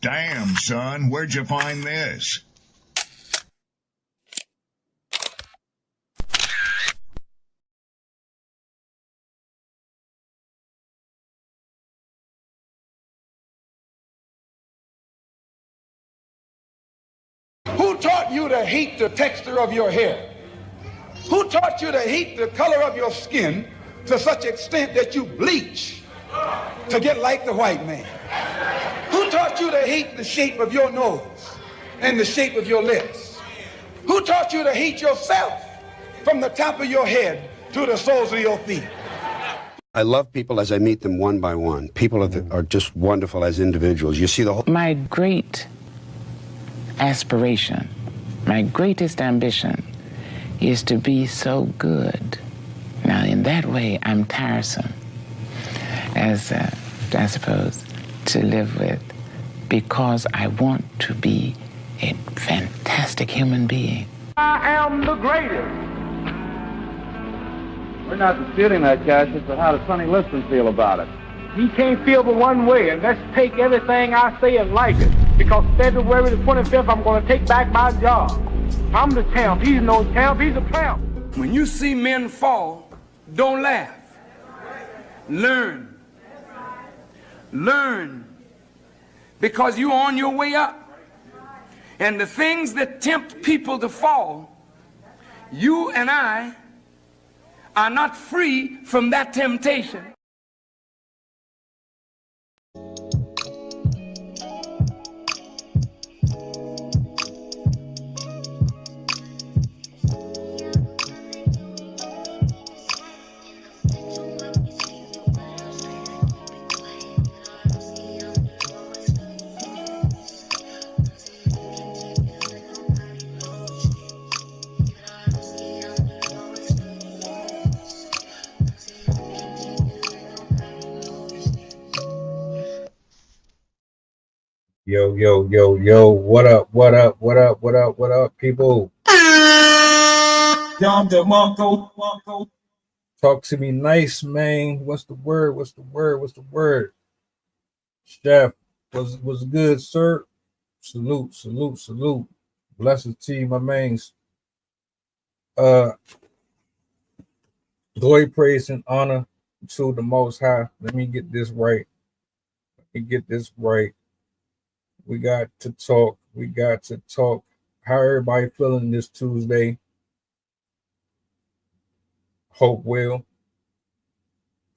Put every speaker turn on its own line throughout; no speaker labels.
Damn, son, where'd you find this?
Who taught you to hate the texture of your hair? Who taught you to hate the color of your skin to such extent that you bleach to get like the white man? Who taught you to hate the shape of your nose and the shape of your lips? Who taught you to hate yourself from the top of your head to the soles of your feet?
I love people as I meet them one by one. People are just wonderful as individuals. You see the whole...
My great aspiration, my greatest ambition is to be so good. Now, in that way, I'm tiresome, as I suppose, to live with, because I want to be a fantastic human being.
I am the greatest.
We're not disputing that, Cassius, but how does Sonny Liston feel about it?
He can't feel but one way, and let's take everything I say and like it. Because February the 25th, I'm going to take back my job. I'm the champ. He's no champ. He's a tramp.
When you see men fall, don't laugh. Learn. Learn. Because you're on your way up. And the things that tempt people to fall, you and I are not free from that temptation.
Yo, yo, yo, yo, what up, what up, what up, what up, what up, people? Talk to me nice, man. What's the word? What's the word? What's the word? Chef, was good, sir. Salute, salute, salute. Blessings to you, my mains. Glory, praise, and honor to the Most High. Let me get this right. We got to talk. How everybody feeling this Tuesday? Hope well.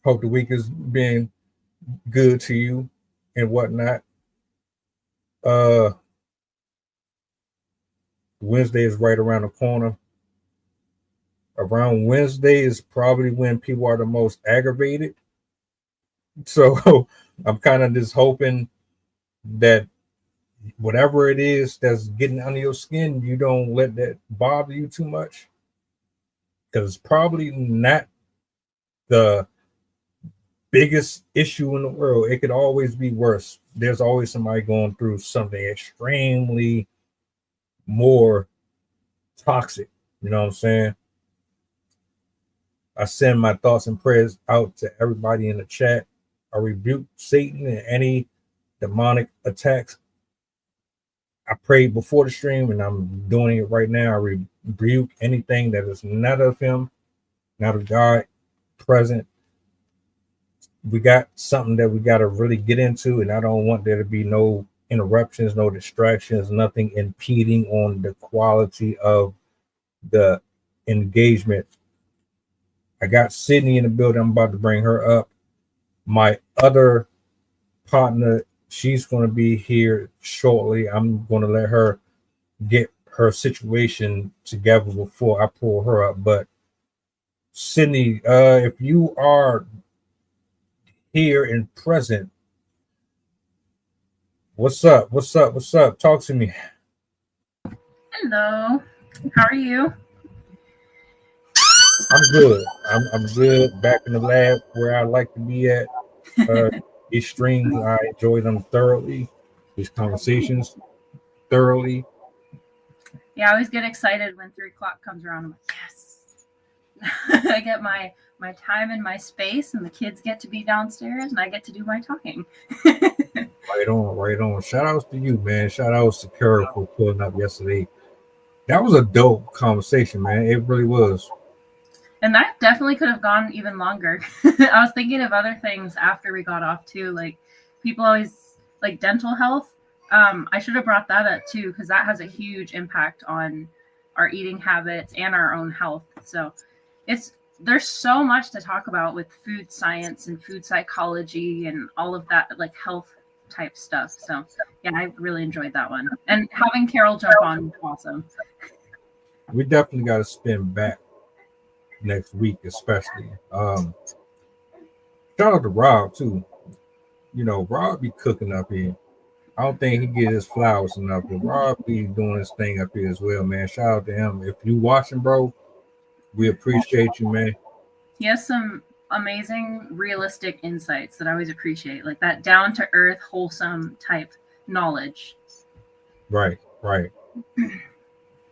Hope the week has been good to you and whatnot. Wednesday is right around the corner. Around Wednesday is probably when people are the most aggravated. So I'm kind of just hoping that whatever it is that's getting under your skin, you don't let that bother you too much, because it's probably not the biggest issue in the world. It could always be worse. There's always somebody going through something extremely more toxic. You know what I'm saying? I send my thoughts and prayers out to everybody in the chat. I rebuke Satan and any demonic attacks. I prayed before the stream and I'm doing it right now. I rebuke anything that is not of him, not of God present. We got something that we got to really get into, and I don't want there to be no interruptions, no distractions, nothing impeding on the quality of the engagement. I got Sydney in the building. I'm about to bring her up. My other partner, she's going to be here shortly. I'm going to let her get her situation together before I pull her up. But Sydney, if you are here and present, what's up? Talk to me.
Hello. How are you?
I'm good. I'm good. Back in the lab where I like to be at. These streams, I enjoy them thoroughly. These conversations thoroughly.
Yeah, I always get excited when 3 o'clock comes around. I'm like, yes. I get my time and my space, and the kids get to be downstairs, and I get to do my talking.
Right on, right on. Shout outs to you, man. Shout outs to Kara for pulling up yesterday. That was a dope conversation, man. It really was.
And that definitely could have gone even longer. I was thinking of other things after we got off too. Like people always like dental health. I should have brought that up too, because that has a huge impact on our eating habits and our own health. So there's so much to talk about with food science and food psychology and all of that, like health type stuff. So yeah, I really enjoyed that one. And having Carol jump on was awesome.
We definitely got to spin back next week, especially. Shout out to Rob too. You know, Rob be cooking up here. I don't think he get his flowers enough, but Rob be doing his thing up here as well, man. Shout out to him. If you watching, bro, we appreciate you, man.
He has some amazing, realistic insights that I always appreciate, like that down to earth, wholesome type knowledge.
Right.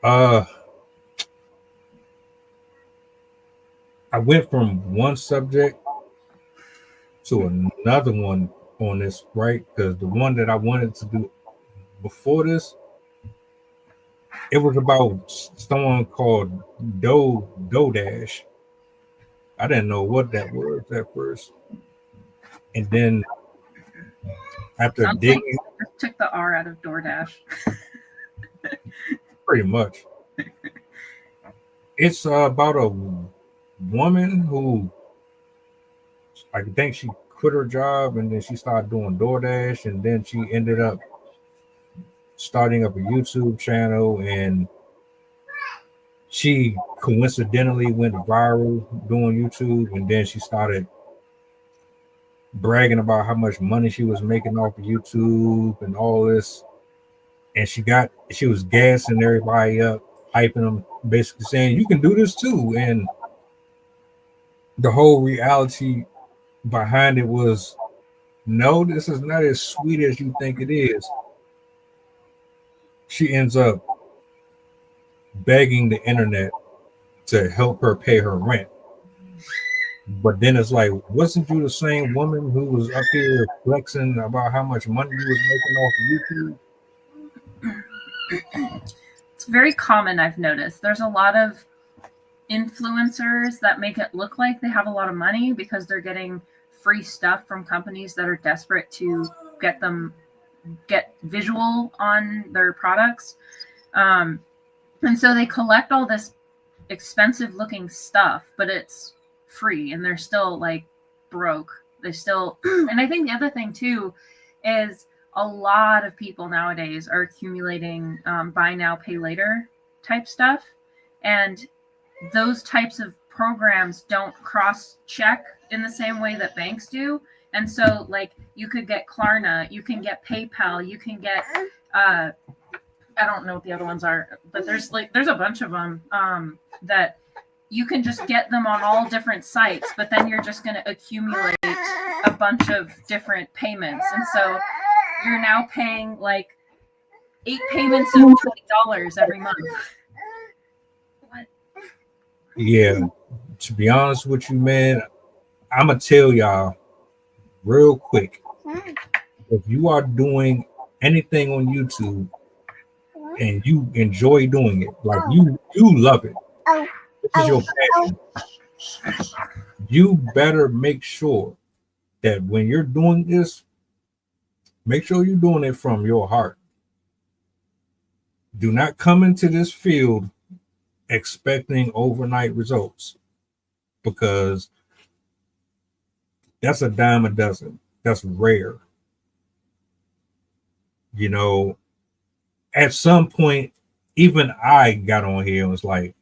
I went from one subject to another one on this, right? Because the one that I wanted to do before this, it was about someone called Dodash. I didn't know what that was at first. And then after
Sounds
digging,
like took the R out of DoorDash.
pretty much. It's about a woman who, I think she quit her job and then she started doing DoorDash, and then she ended up starting up a YouTube channel, and she coincidentally went viral doing YouTube, and then she started bragging about how much money she was making off of YouTube and all this. And she was gassing everybody up, hyping them, basically saying, you can do this too. And the whole reality behind it was, no, this is not as sweet as you think it is. She ends up begging the internet to help her pay her rent. But then it's like, wasn't you the same woman who was up here flexing about how much money you was making off of YouTube?
It's very common, I've noticed. There's a lot of influencers that make it look like they have a lot of money because they're getting free stuff from companies that are desperate to get visual on their products. And so they collect all this expensive looking stuff, but it's free and they're still like broke. They still, and I think the other thing too is a lot of people nowadays are accumulating buy now, pay later type stuff. And those types of programs don't cross check in the same way that banks do. And so like you could get Klarna, you can get PayPal, you can get, I don't know what the other ones are, but there's a bunch of them that you can just get them on all different sites, but then you're just going to accumulate a bunch of different payments. And so you're now paying like 8 payments of $20 every month. What?
Yeah, to be honest with you, man, I'm going to tell y'all real quick. If you are doing anything on YouTube and you enjoy doing it, like you love it, this is your passion, you better make sure that when you're doing this, make sure you're doing it from your heart. Do not come into this field expecting overnight results, because that's a dime a dozen. That's rare. You know, at some point, even I got on here and was like,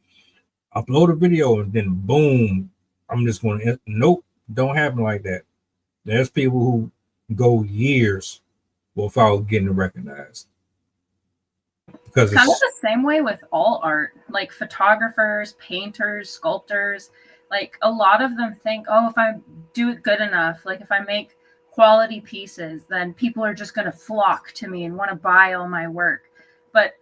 upload a video and then boom, I'm just going to, nope, don't happen like that. There's people who go years without getting recognized. Because
it's kind of the same way with all art, like photographers, painters, sculptors. Like a lot of them think, oh, if I do it good enough, like if I make quality pieces, then people are just going to flock to me and want to buy all my work. But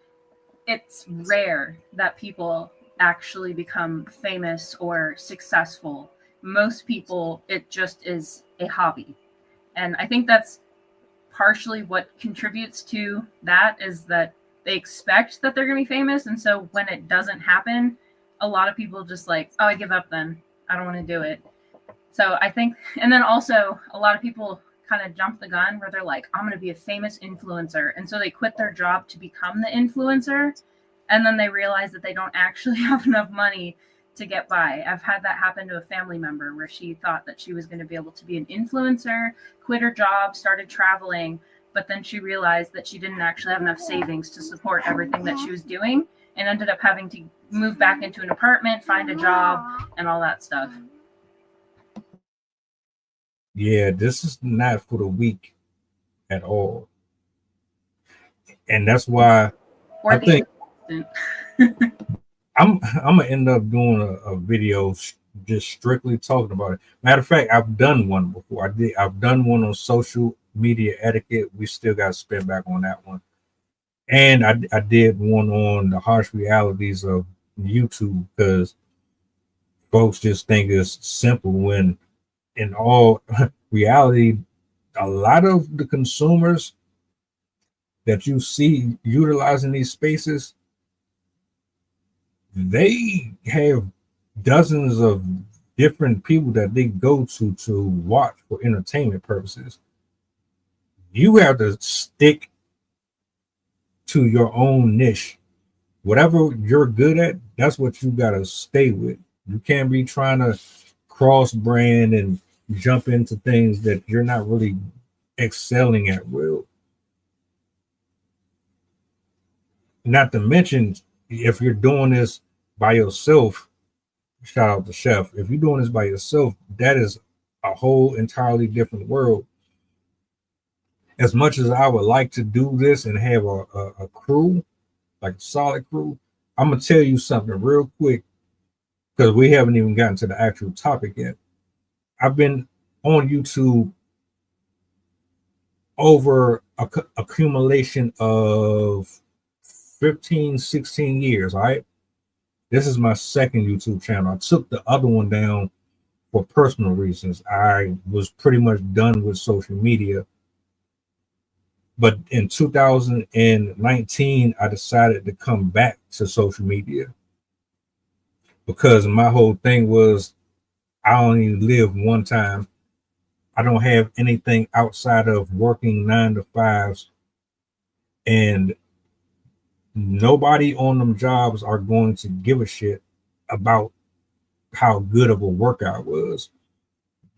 it's rare that people actually become famous or successful. Most people, it just is a hobby. And I think that's partially what contributes to that is that they expect that they're going to be famous. And so when it doesn't happen, a lot of people just like, oh, I give up then. I don't want to do it. So I think, and then also a lot of people kind of jump the gun where they're like, I'm going to be a famous influencer. And so they quit their job to become the influencer. And then they realize that they don't actually have enough money to get by. I've had that happen to a family member where she thought that she was going to be able to be an influencer, quit her job, started traveling, but then she realized that she didn't actually have enough savings to support everything that she was doing and ended up having to move back into an apartment, find a job, and all that stuff.
Yeah, this is not for the weak at all. And that's why
Or
I think
assistant.
I'm gonna end up doing a video just strictly talking about it. Matter of fact, I've done one before. I've done one on social media etiquette. We still got to spin back on that one. And I did one on the harsh realities of YouTube, because folks just think it's simple when in all reality, a lot of the consumers that you see utilizing these spaces, they have dozens of different people that they go to watch for entertainment purposes. You have to stick to your own niche. Whatever you're good at, that's what you got to stay with. You can't be trying to cross brand and jump into things that you're not really excelling at well. Not to mention, if you're doing this by yourself, shout out to Chef. If you're doing this by yourself, that is a whole entirely different world. As much as I would like to do this and have a crew, like a solid crew, I'm gonna tell you something real quick, because we haven't even gotten to the actual topic yet. I've been on YouTube over accumulation of 15, 16 years, all right? This is my second YouTube channel. I took the other one down for personal reasons. I was pretty much done with social media. But in 2019, I decided to come back to social media, because my whole thing was I only live one time. I don't have anything outside of working 9 to 5s, and nobody on them jobs are going to give a shit about how good of a workout was.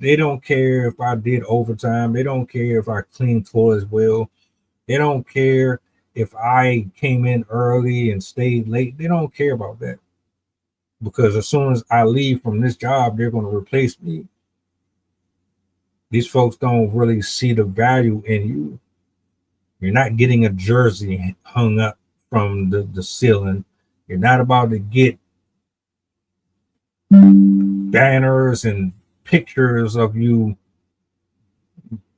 They don't care if I did overtime. They don't care if I cleaned toilets well. They don't care if I came in early and stayed late. They don't care about that, because as soon as I leave from this job, they're going to replace me. These folks don't really see the value in you. You're not getting a jersey hung up from the ceiling. You're not about to get banners and pictures of you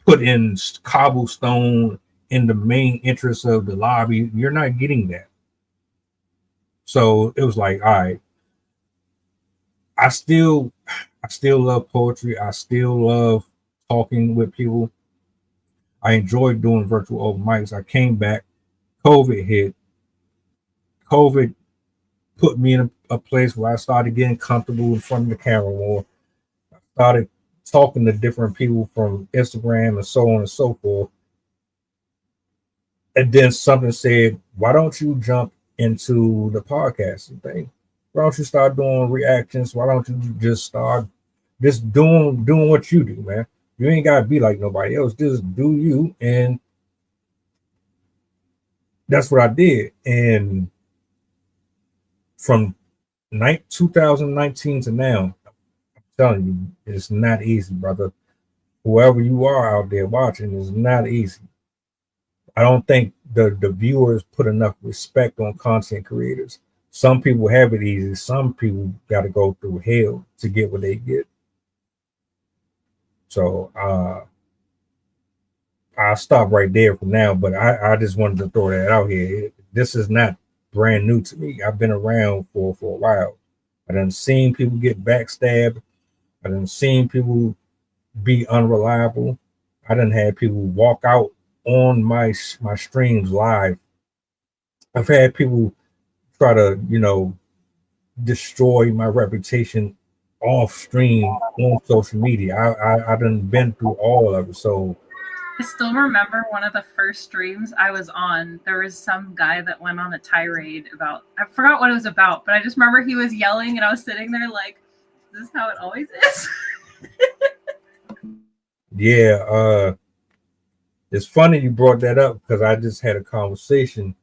put in cobblestone in the main entrance of the lobby. You're not getting that. So it was like, all right, I still love poetry. I still love talking with people. I enjoyed doing virtual open mics. I came back, COVID hit. COVID put me in a place where I started getting comfortable in front of the camera more. I started talking to different people from Instagram and so on and so forth. And then something said, why don't you jump into the podcasting thing? Why don't you start doing reactions? Why don't you just start doing what you do, man? You ain't gotta be like nobody else. Just do you. And that's what I did. And from 2019 to now, I'm telling you, it's not easy, brother. Whoever you are out there watching, it's not easy. I don't think the viewers put enough respect on content creators. Some people have it easy. Some people got to go through hell to get what they get. So I'll stop right there for now, but I just wanted to throw that out here. This is not brand new to me. I've been around for a while. I done seen people get backstabbed. I done seen people be unreliable. I done had people walk out on my streams live. I've had people try to, destroy my reputation off stream on social media. I done been through all of it. So
I still remember one of the first streams I was on. There was some guy that went on a tirade about, I forgot what it was about, but I just remember he was yelling and I was sitting there like, is this how it always is?
yeah, it's funny you brought that up because I just had a conversation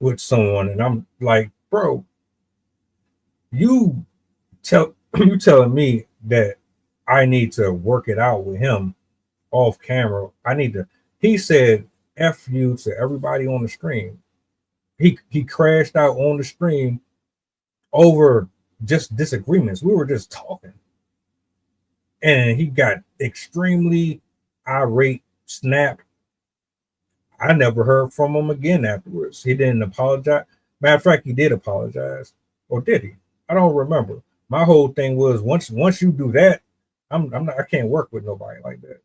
with someone and I'm like, bro, you telling me that I need to work it out with him off camera. He said F you to everybody on the stream. He crashed out on the stream over just disagreements. We were just talking. And he got extremely irate, snapped. I never heard from him again afterwards. He didn't apologize. Matter of fact, he did apologize. Or did he? I don't remember. My whole thing was once you do that, I can't work with nobody like that.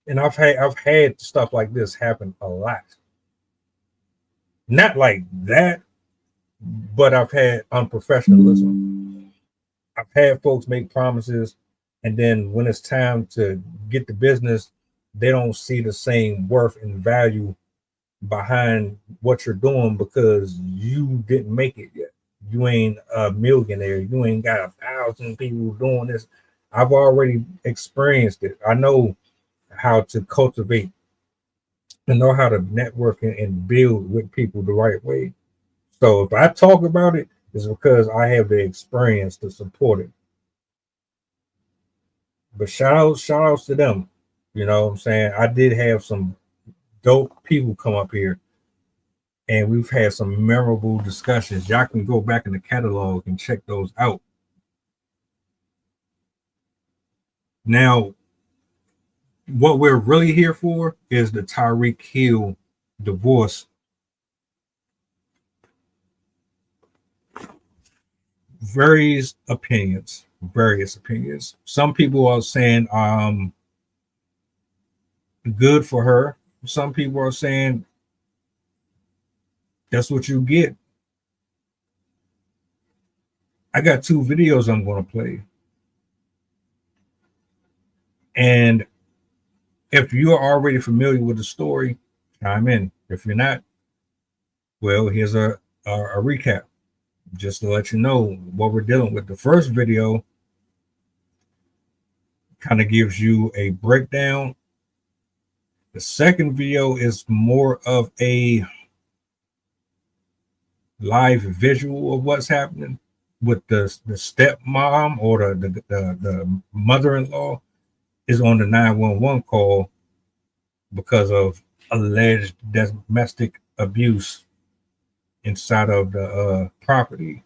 And I've had stuff like this happen a lot. Not like that, but I've had unprofessionalism. I've had folks make promises, and then when it's time to get the business, they don't see the same worth and value behind what you're doing because you didn't make it yet. You ain't a millionaire. You ain't got 1,000 people doing this. I've already experienced it. I know how to cultivate and know how to network and build with people the right way. So if I talk about it, it's because I have the experience to support it. But shout outs to them. You know what I'm saying? I did have some dope people come up here and we've had some memorable discussions. Y'all can go back in the catalog and check those out. Now, what we're really here for is the Tyreek Hill divorce. Various opinions. Some people are saying good for her. Some people are saying that's what you get. I got 2 videos I'm going to play. And if you're already familiar with the story, chime in. If you're not, well, here's a recap just to let you know what we're dealing with. The first video kind of gives you a breakdown. The second video is more of a live visual of what's happening with the stepmom or the mother-in-law is on the 911 call because of alleged domestic abuse inside of the property.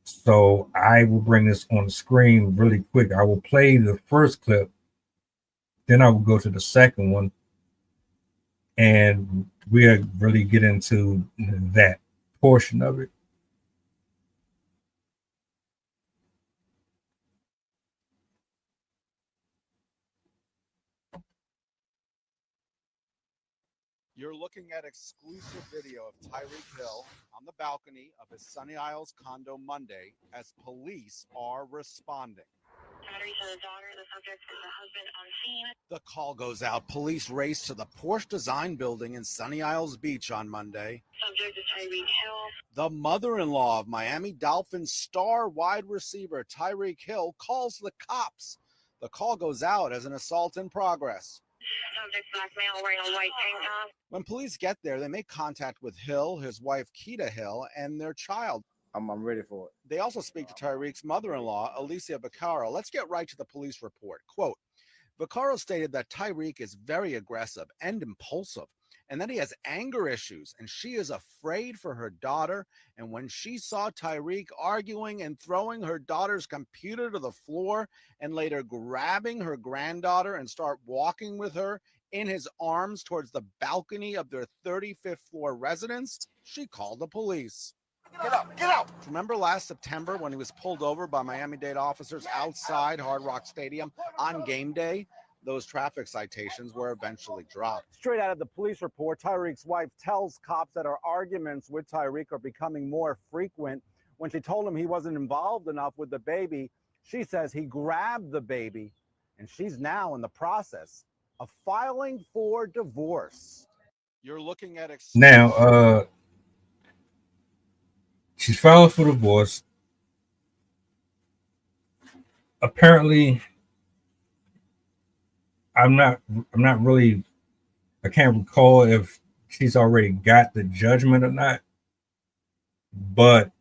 So I will bring this on the screen really quick. I will play the first clip, then I will go to the second one, and we'll really get into that portion of it.
You're looking at exclusive video of Tyreek Hill on the balcony of his Sunny Isles condo Monday as police are responding. The call goes out. Police race to the Porsche Design building in Sunny Isles Beach on Monday. Subject is Tyreek Hill. The mother-in-law of Miami Dolphins star wide receiver Tyreek Hill calls the cops. The call goes out as an assault in progress. Subject black male wearing a white tank top. When police get there, they make contact with Hill, his wife Keita Hill, and their child.
I'm ready for it.
They also speak to Tyreek's mother-in-law, Alicia Vaccaro. Let's get right to the police report. Quote, Vaccaro stated that Tyreek is very aggressive and impulsive, and that he has anger issues, and she is afraid for her daughter. And when she saw Tyreek arguing and throwing her daughter's computer to the floor and later grabbing her granddaughter and start walking with her in his arms towards the balcony of their 35th floor residence, she called the police. Get out, get out. Remember last September when he was pulled over by Miami-Dade officers outside Hard Rock Stadium on game day? those traffic citations were eventually dropped. Straight out of the police report, Tyreek's wife tells cops that her arguments with Tyreek are becoming more frequent. When she told him he wasn't involved enough with the baby, she says he grabbed the baby, and she's now in the process of filing for divorce. You're looking at
now. She's filing for divorce. Apparently, I'm not really. I can't recall if she's already got the judgment or not, but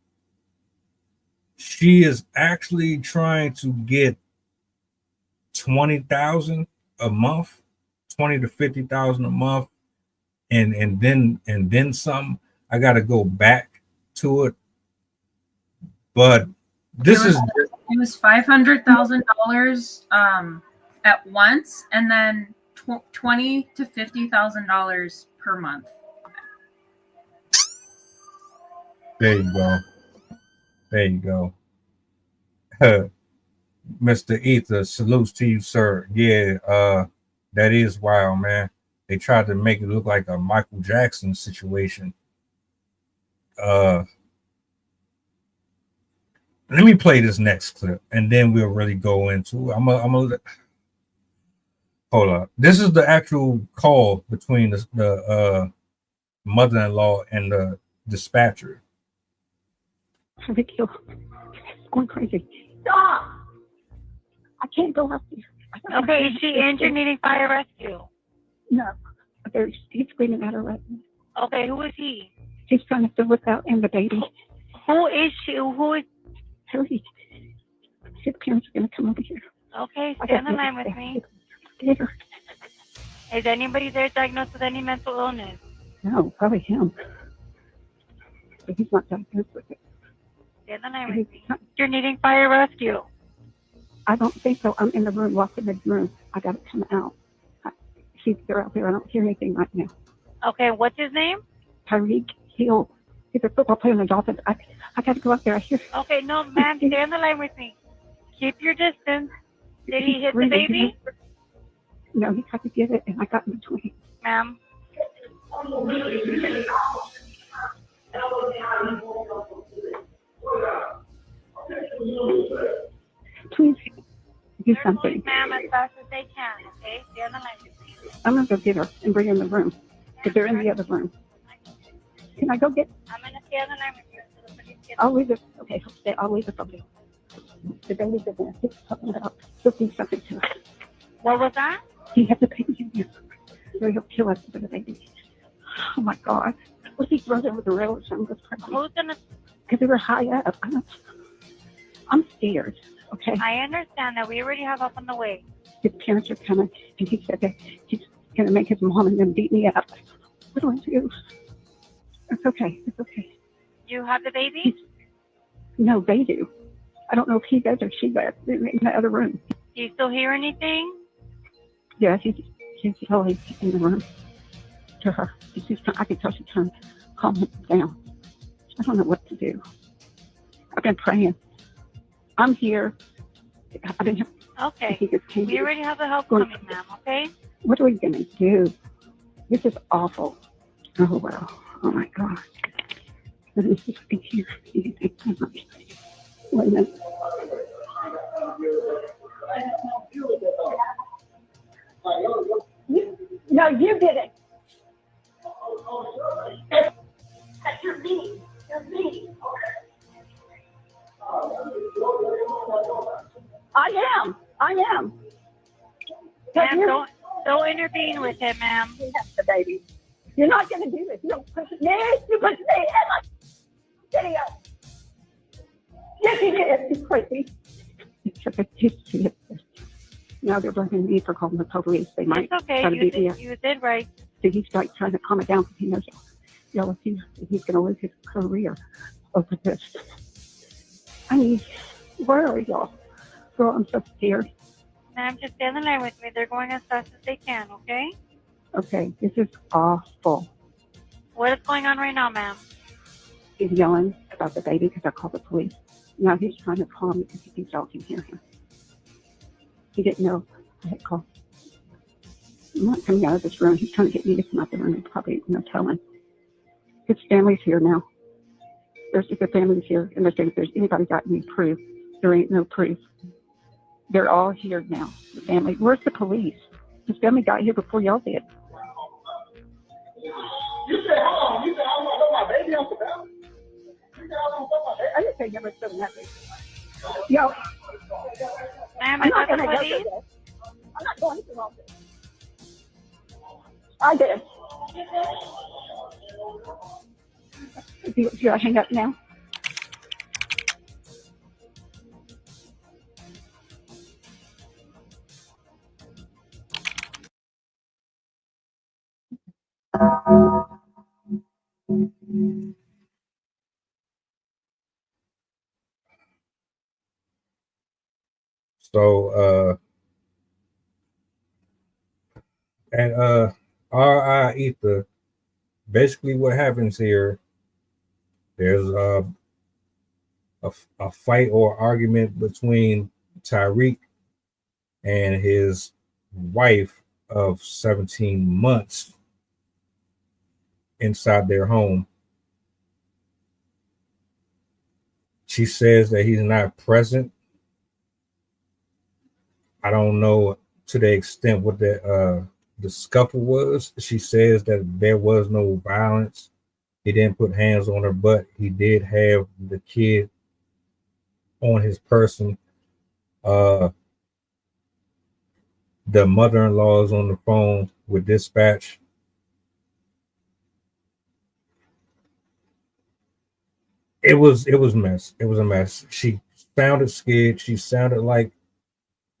she is actually trying to get 20,000 a month, 20 to 50,000 a month, and then some. I got to go back to it, but
it was $500,000 at once, and then $20,000 to $50,000 per month.
There you go. There you go. Mr. Ether, salutes to you, sir. Yeah, that is wild, man. They tried to make it look like a Michael Jackson situation. Let me play this next clip, and then we'll really go into it. I'm gonna hold up. This is the actual call between the mother-in-law and the dispatcher.
Tyreek Hill, going crazy. Stop! I can't go up there.
Okay, is she injured, needing fire rescue?
No, he's screaming at her right now.
Okay, who is he?
She's trying to fill us out and the baby.
Who is she? Who is?
Hurry. His parents are going to come over here.
Okay, stay on the line with me.
Get her.
Is anybody there diagnosed with any mental illness?
No, probably him. But he's not diagnosed with it.
Stay on the line with me. You're needing fire rescue.
I don't think so. I'm in the room, walking the room. I got to come out. They're out there. I don't hear anything right now.
Okay, what's his name?
Tyreek Hill. He's a football player in the Dolphins. I got to go up there. I hear.
Okay, no, ma'am, stay on the line with me. Keep your distance. Did he hit the baby?
No, he tried to get it, and I got in between.
Ma'am.
Please do something.
Ma'am, as fast as they can, okay? Stay on the line with me.
I'm going to go get her and bring her in the room. But they're in the other room. Can I go get?
I'm going to stay on the line with you until the police get
I'll leave it. Okay, I'll leave it for you. The baby's in there. He's talking about cooking something to us.
What was that?
He has the baby in here. So he'll kill us for the baby. Oh my God. What if he throws it over the rail or something?
Who's going to?
Because they were high up. I'm scared. Okay.
I understand that. We already have up on the way.
His parents are coming, and he said that he's going to make his mom and them beat me up. What do I do? It's okay. It's okay.
You have the baby?
No, they do. I don't know if he does or she does. They're in the other room.
Do you still hear anything?
Yeah, he's yelling in the room to her. I can tell she's trying to calm him down. I don't know what to do. I've been praying. I'm here. I've been here.
Okay. We already have the help coming, ma'am, okay?
What are we going to do? This is awful. Oh, well. Oh, my God. Let me just be here. Wait a minute. No, you did it. You're me. You're me. I am.
Ma'am, don't intervene with him, ma'am.
He has the baby. You're not going to do this. You don't push me. You push me in my video. Yes, he did. He's crazy. Now they're blaming me for calling the police. They might
okay.
try to beat me up.
You did right.
So he's like trying to calm it down because he knows he's going to lose his career over this. I mean, where are y'all? Girl, I'm so scared.
Ma'am, just stay on the line with me. They're going as fast as they can, okay?
Okay, this is awful.
What is going on right now, ma'am?
He's yelling about the baby because I called the police. Now he's trying to calm me because he thinks y'all can hear him. He didn't know I had called I'm not coming out of this room. He's trying to get me to come out the room and probably no telling. His family's here now. There's the family's here, and they're saying if there's anybody got any proof, there ain't no proof. They're all here now. The family. Where's the police? His family got here before y'all did.
You said, hold on. You said, I want to put my baby on the ballot. You said, I want to put my baby.
I didn't say never stolen that baby. Yo.
Ma'am,
I'm
is
not
that
going
the
to go
police?
there. I'm not going to all this. I did. Do I hang up now?
So and R.I. Ether, basically what happens here, there's a fight or argument between Tyreek and his wife of 17 months inside their home. She says that he's not present. I don't know to the extent what the scuffle was. She says that there was no violence. He didn't put hands on her, but he did have the kid on his person. The mother-in-law is on the phone with dispatch. It was a mess. It was a mess. She sounded scared. She sounded like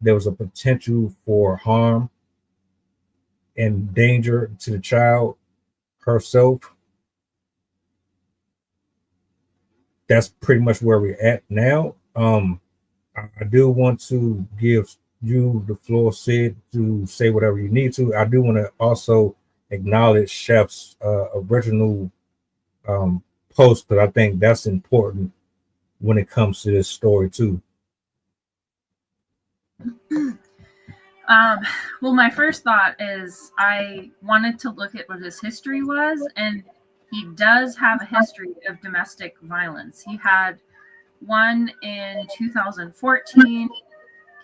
there was a potential for harm and danger to the child herself. That's pretty much where we're at now. I do want to give you the floor, Sid, to say whatever you need to. I do want to also acknowledge Chef's original post, because I think that's important when it comes to this story too.
Well, my first thought is I wanted to look at what his history was, and he does have a history of domestic violence. He had one in 2014.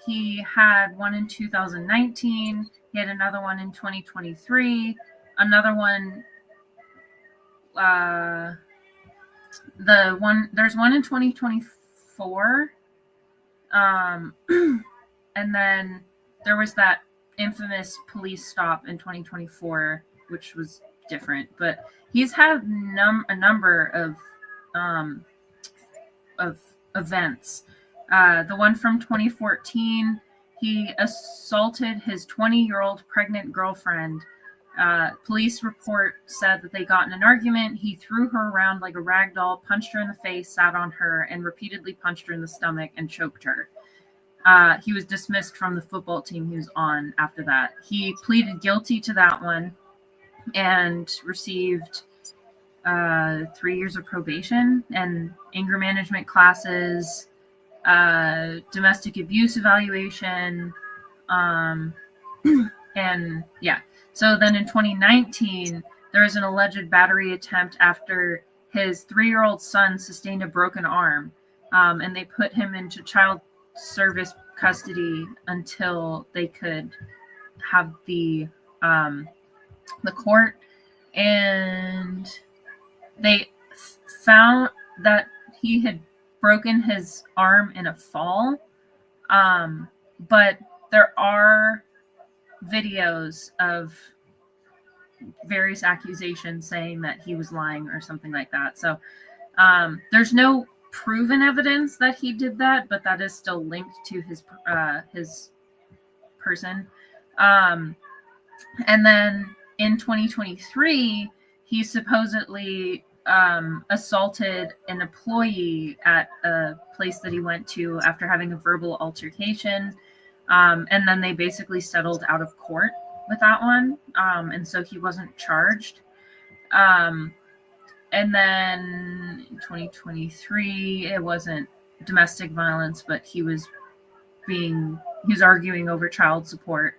He had one in 2019. He had another one in 2023. Another one, there's one in 2024. And then there was that infamous police stop in 2024, which was different. But he's had a number of events. The one from 2014, he assaulted his 20-year-old pregnant girlfriend. Police report said that they got in an argument. He threw her around like a rag doll, punched her in the face, sat on her, and repeatedly punched her in the stomach and choked her. He was dismissed from the football team he was on after that. He pleaded guilty to that one and received 3 years of probation and anger management classes, domestic abuse evaluation, and yeah. So then in 2019, there was an alleged battery attempt after his 3-year-old son sustained a broken arm, and they put him into child service custody until they could have the court, and they found that he had broken his arm in a fall, but there are videos of various accusations saying that he was lying or something like that. So there's no proven evidence that he did that, but that is still linked to his person. And then in 2023, he supposedly assaulted an employee at a place that he went to after having a verbal altercation. And then they basically settled out of court with that one. And so he wasn't charged. And then in 2023, it wasn't domestic violence, but he was arguing over child support.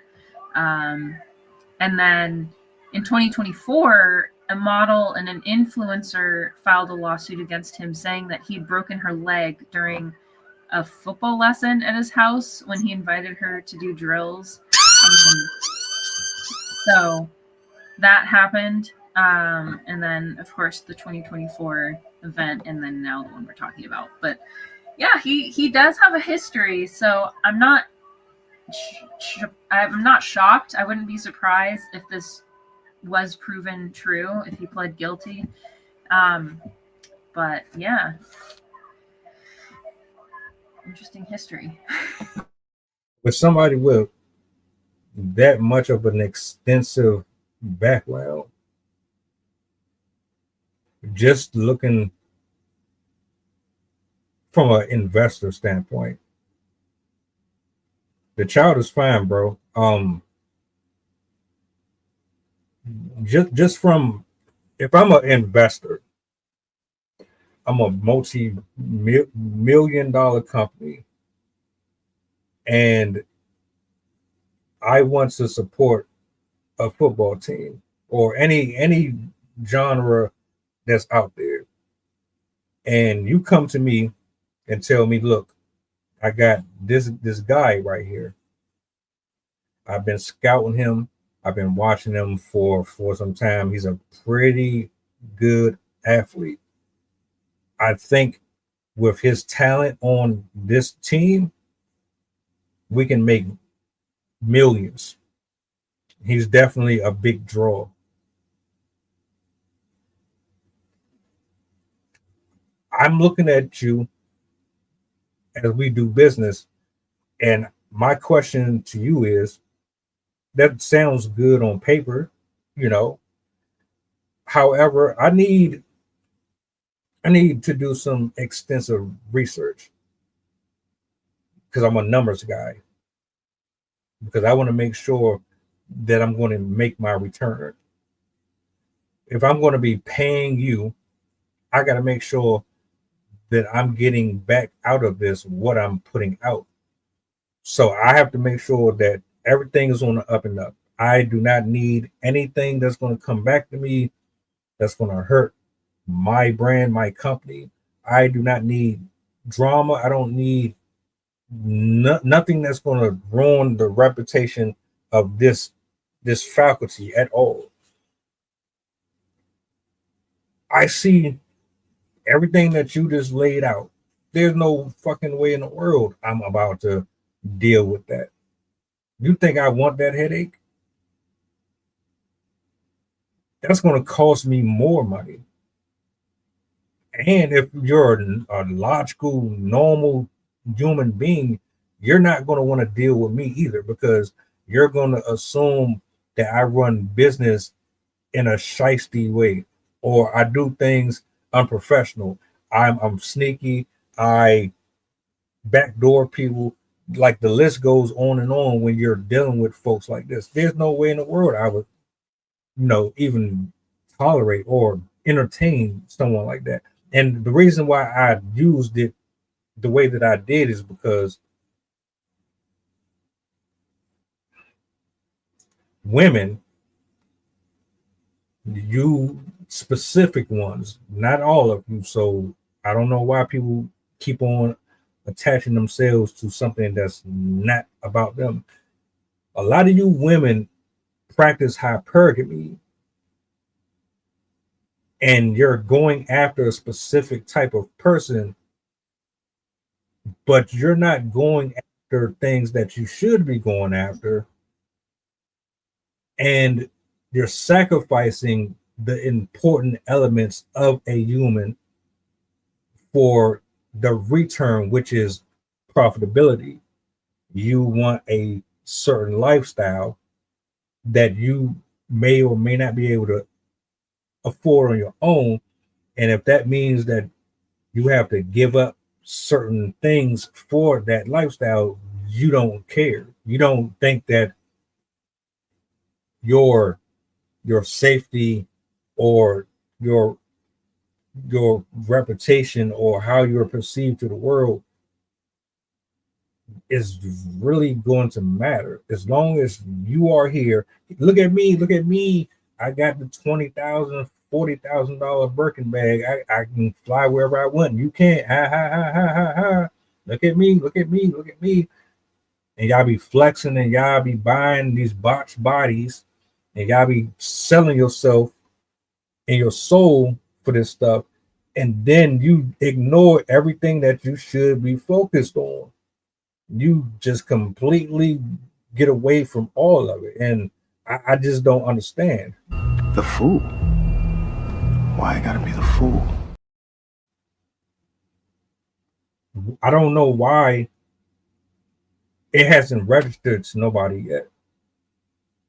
And then in 2024, a model and an influencer filed a lawsuit against him saying that he'd broken her leg during a football lesson at his house when he invited her to do drills. So that happened. And then, of course, the 2024 event, and then now the one we're talking about. But yeah, he does have a history. So I'm not shocked. I wouldn't be surprised if this was proven true, if he pled guilty. But yeah, interesting history.
With somebody with that much of an extensive background, just looking from an investor standpoint, the child is fine, bro. Just from, if I'm an investor, I'm a multi-million-dollar company, and I want to support a football team or any genre that's out there, and you come to me and tell me, look, I got this guy right here. I've been scouting him. I've been watching him for some time. He's a pretty good athlete. I think with his talent on this team, we can make millions. He's definitely a big draw. I'm looking at you as we do business, and my question to you is, that sounds good on paper, you know. However, I need to do some extensive research because I'm a numbers guy, because I want to make sure that I'm going to make my return. If I'm going to be paying you, I got to make sure that I'm getting back out of this what I'm putting out. So I have to make sure that everything is on the up and up. I do not need anything that's going to come back to me that's going to hurt my brand, my company. I do not need drama. I don't need nothing that's going to ruin the reputation of this faculty at all. I see everything that you just laid out. There's no fucking way in the world I'm about to deal with that. You think I want that headache? That's going to cost me more money. And if you're a logical, normal human being, you're not going to want to deal with me either, because you're going to assume that I run business in a shiesty way, or I do things unprofessional. I'm sneaky. I backdoor people. Like, the list goes on and on when you're dealing with folks like this. There's no way in the world I would, even tolerate or entertain someone like that. And the reason why I used it the way that I did is because women, you specific ones, not all of you. So I don't know why people keep on attaching themselves to something that's not about them. A lot of you women practice hypergamy, and you're going after a specific type of person, but you're not going after things that you should be going after, and you're sacrificing the important elements of a human for the return, which is profitability. You want a certain lifestyle that you may or may not be able to afford on your own. And if that means that you have to give up certain things for that lifestyle, you don't care. You don't think that your safety or your reputation or how you're perceived to the world is really going to matter as long as you are here. Look at me. I got the $20,000, $40,000 Birkin bag. I can fly wherever I want. You can't. Ha ha ha ha ha ha. Look at me. And y'all be flexing and y'all be buying these botched bodies and y'all be selling yourself and your soul for this stuff. And then you ignore everything that you should be focused on. You just completely get away from all of it. And I just don't understand.
The fool? Why I gotta be the fool?
I don't know why it hasn't registered to nobody yet.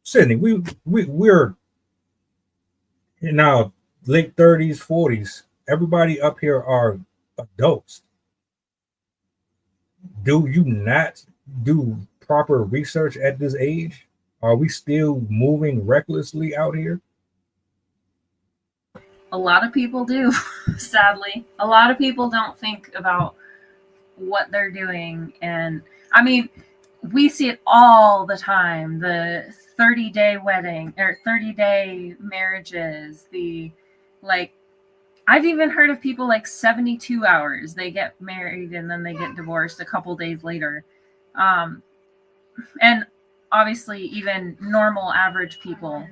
Sydney, we're in our late 30s, 40s. Everybody up here are adults. Do you not do proper research at this age? Are we still moving recklessly out here?
A lot of people do, sadly. A lot of people don't think about what they're doing. And I mean, we see it all the time. The 30-day wedding or 30-day marriages, I've even heard of people like 72 hours. They get married and then they get divorced a couple days later. And obviously, even normal average people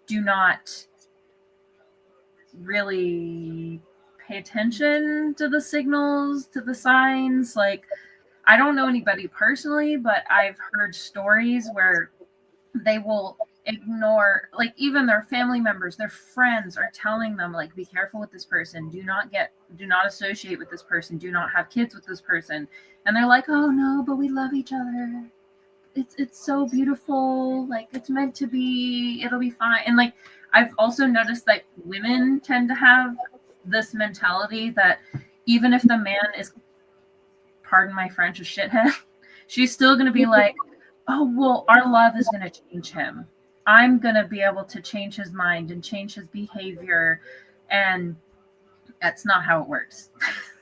do not really pay attention to the signals, to the signs. Like, I don't know anybody personally, but I've heard stories where they will ignore, like, even their family members, their friends are telling them, like, be careful with this person, do not associate with this person, do not have kids with this person. And they're like, oh no, but we love each other, it's so beautiful, like, it's meant to be, it'll be fine. And like, I've also noticed that women tend to have this mentality that even if the man is, pardon my French, a shithead, she's still going to be like, oh, well, our love is going to change him. I'm going to be able to change his mind and change his behavior. And that's not how it works.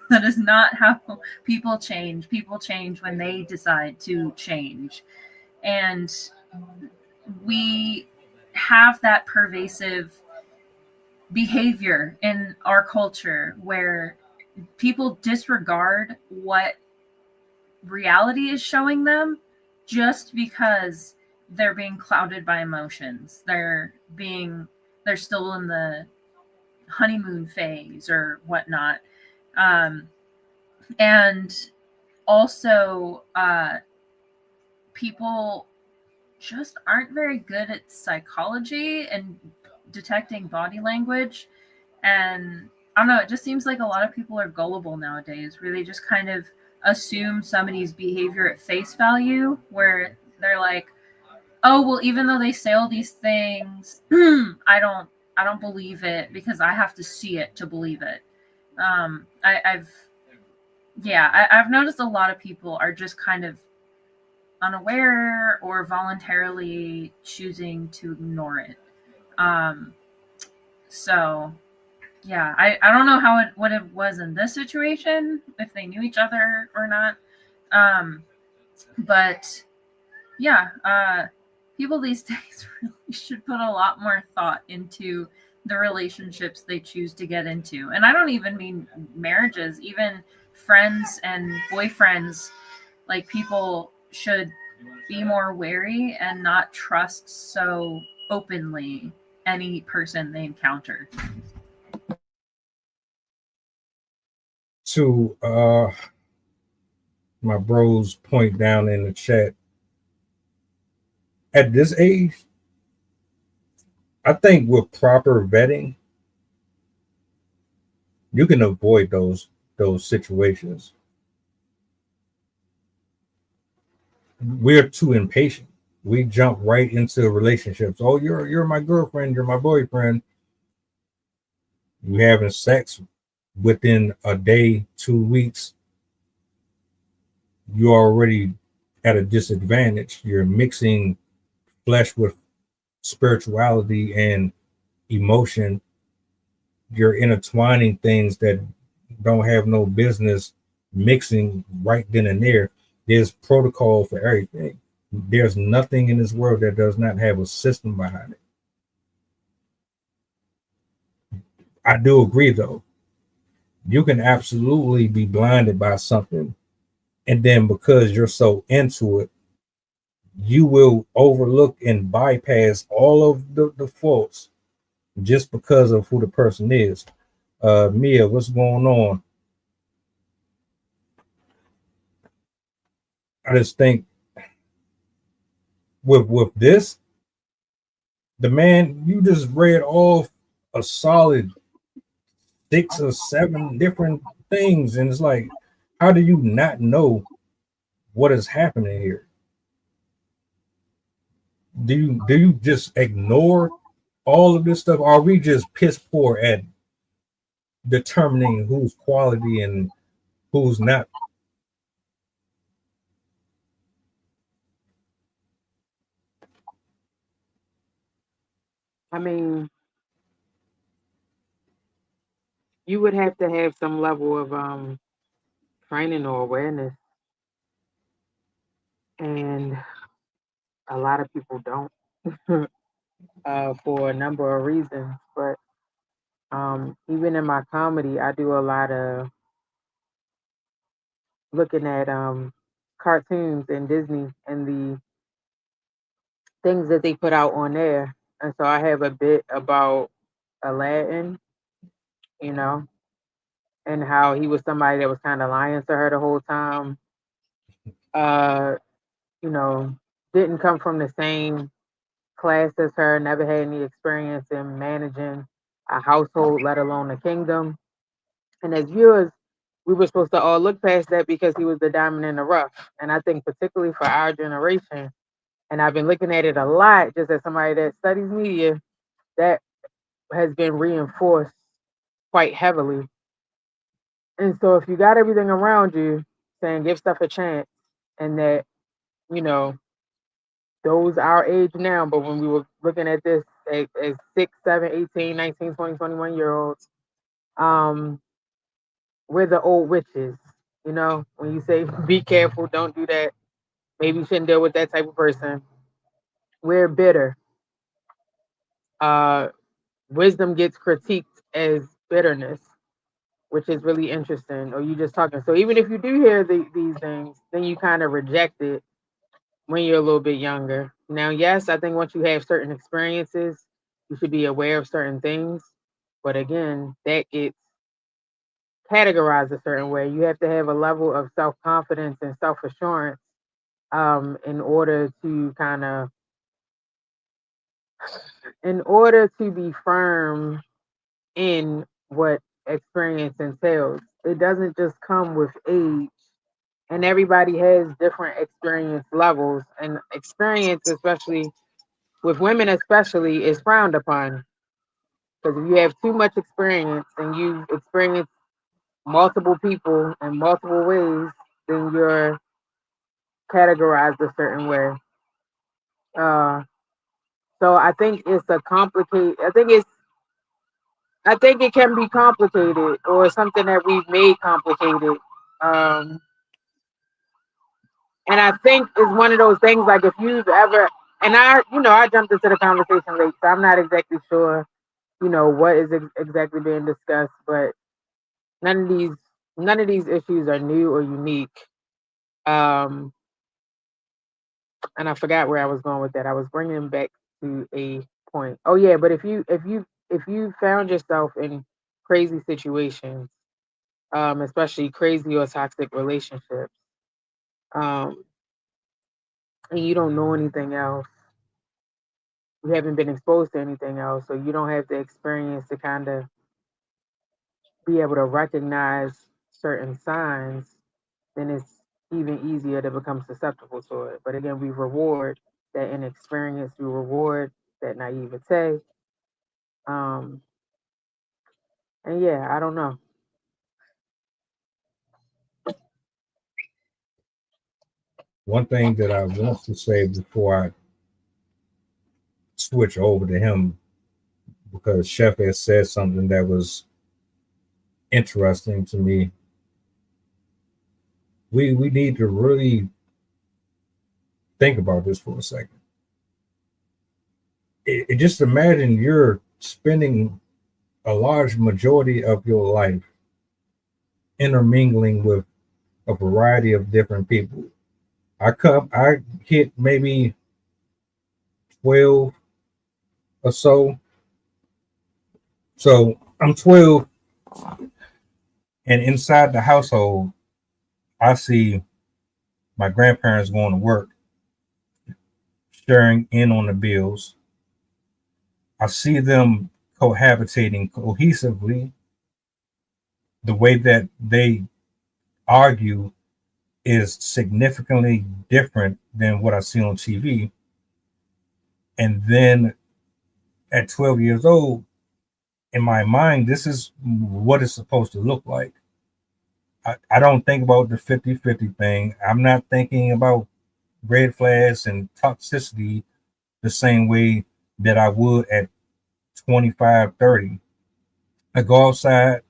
That is not how people change. People change when they decide to change. And we have that pervasive behavior in our culture where people disregard what reality is showing them just because they're being clouded by emotions. They're still in the honeymoon phase or whatnot. And also, people just aren't very good at psychology and detecting body language. And I don't know, it just seems like a lot of people are gullible nowadays, where they just kind of assume somebody's behavior at face value, where they're like, oh, well, even though they say all these things, I don't believe it because I have to see it to believe it. I've noticed a lot of people are just kind of unaware or voluntarily choosing to ignore it. So yeah, I don't know what it was in this situation, if they knew each other or not. But yeah, people these days really should put a lot more thought into the relationships they choose to get into. And I don't even mean marriages, even friends and boyfriends. Like, people should be more wary and not trust so openly any person they encounter.
To my bros point down in the chat, at this age, I think with proper vetting, you can avoid those situations. We're too impatient. We jump right into relationships. Oh, you're my girlfriend, you're my boyfriend. You having sex within a day, 2 weeks, you're already at a disadvantage. You're mixing flesh with spirituality and emotion. You're intertwining things that don't have no business mixing right then and there. There's protocol for everything. There's nothing in this world that does not have a system behind it. I do agree, though. You can absolutely be blinded by something, and then because you're so into it, you will overlook and bypass all of the faults just because of who the person is. Mia, what's going on? I just think with this, the man, you just read off a solid 6 or 7 different things, and it's like, how do you not know what is happening here? Do you just ignore all of this stuff? Are we just piss poor at determining who's quality and who's not?
I mean, you would have to have some level of training or awareness, and a lot of people don't for a number of reasons. But even in my comedy, I do a lot of looking at cartoons and Disney and the things that they put out on there. And so I have a bit about Aladdin, you know, and how he was somebody that was kind of lying to her the whole time. You know, didn't come from the same class as her, never had any experience in managing a household, let alone a kingdom. And as viewers, we were supposed to all look past that because he was the diamond in the rough. And I think particularly for our generation, and I've been looking at it a lot just as somebody that studies media, that has been reinforced quite heavily. And so if you got everything around you saying give stuff a chance, and that, you know, those our age now, but when we were looking at this as 6, 7, 18, 19, 20, 21 year olds, we're the old witches. You know, when you say be careful, don't do that, maybe you shouldn't deal with that type of person. We're bitter. Uh, wisdom gets critiqued as bitterness, which is really interesting. Or you just talking. So even if you do hear these things, then you kind of reject it when you're a little bit younger. Now, yes, I think once you have certain experiences, you should be aware of certain things. But again, that gets categorized a certain way. You have to have a level of self-confidence and self-assurance in order to be firm in what experience entails. It doesn't just come with age, and everybody has different experience levels, and experience, especially with women especially, is frowned upon, because if you have too much experience and you've experienced multiple people in multiple ways, then you're categorized a certain way. So I think it's a complicated. I think it can be complicated, or something that we've made complicated. Um, and I think it's one of those things, like if you've ever, and I jumped into the conversation late, so I'm not exactly sure, what is exactly being discussed, but none of these issues are new or unique. Um, and I forgot where I was going with that. I was bringing back to a point. Oh yeah, but if you found yourself in crazy situations, especially crazy or toxic relationships, um, and you don't know anything else, you haven't been exposed to anything else, so you don't have the experience to kind of be able to recognize certain signs, then it's even easier to become susceptible to it. But again, we reward that inexperience, we reward that naivete. Um, and yeah, I don't know.
One thing that I want to say before I switch over to him, because Chef has said something that was interesting to me. we need to really think about this for a second. Just imagine you're spending a large majority of your life intermingling with a variety of different people. I hit maybe 12 or so. So I'm 12, and inside the household, I see my grandparents going to work, sharing in on the bills. I see them cohabitating cohesively. The way that they argue is significantly different than what I see on TV. And then at 12 years old, in my mind, this is what it's supposed to look like. I don't think about the 50-50 thing. I'm not thinking about red flags and toxicity the same way that I would at 25, 30. I go outside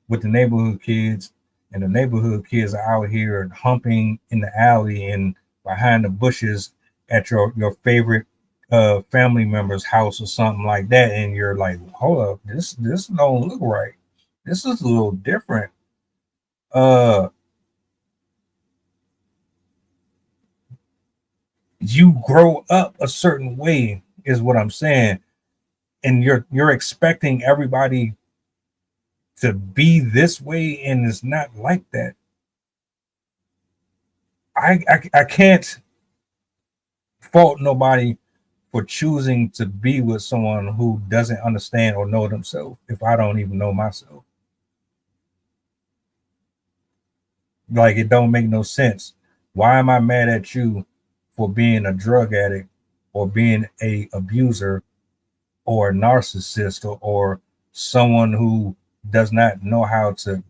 with the neighborhood kids, and the neighborhood kids are out here humping in the alley and behind the bushes at your favorite family member's house or something like that, and you're like, hold up, this don't look right. This is a little different. You grow up a certain way is what I'm saying, and you're expecting everybody to be this way, and it's not like that. I can't fault nobody for choosing to be with someone who doesn't understand or know themselves if I don't even know myself. Like, it don't make no sense. Why am I mad at you for being a drug addict or being a abuser or a narcissist or someone who does not know how to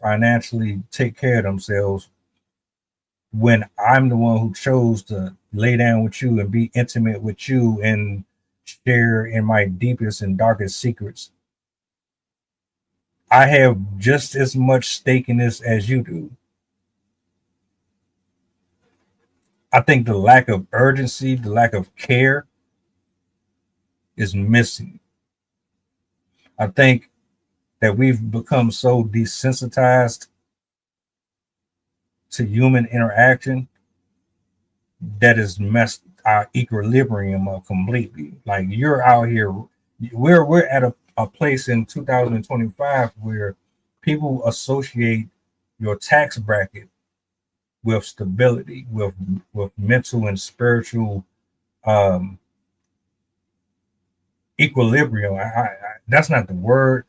financially take care of themselves, when I'm the one who chose to lay down with you and be intimate with you and share in my deepest and darkest secrets? I have just as much stake in this as you do. I think the lack of urgency, the lack of care is missing. I think that we've become so desensitized to human interaction that has messed our equilibrium up completely. Like, you're out here, we're at a place in 2025 where people associate your tax bracket with stability, with mental and spiritual equilibrium. That's not the word.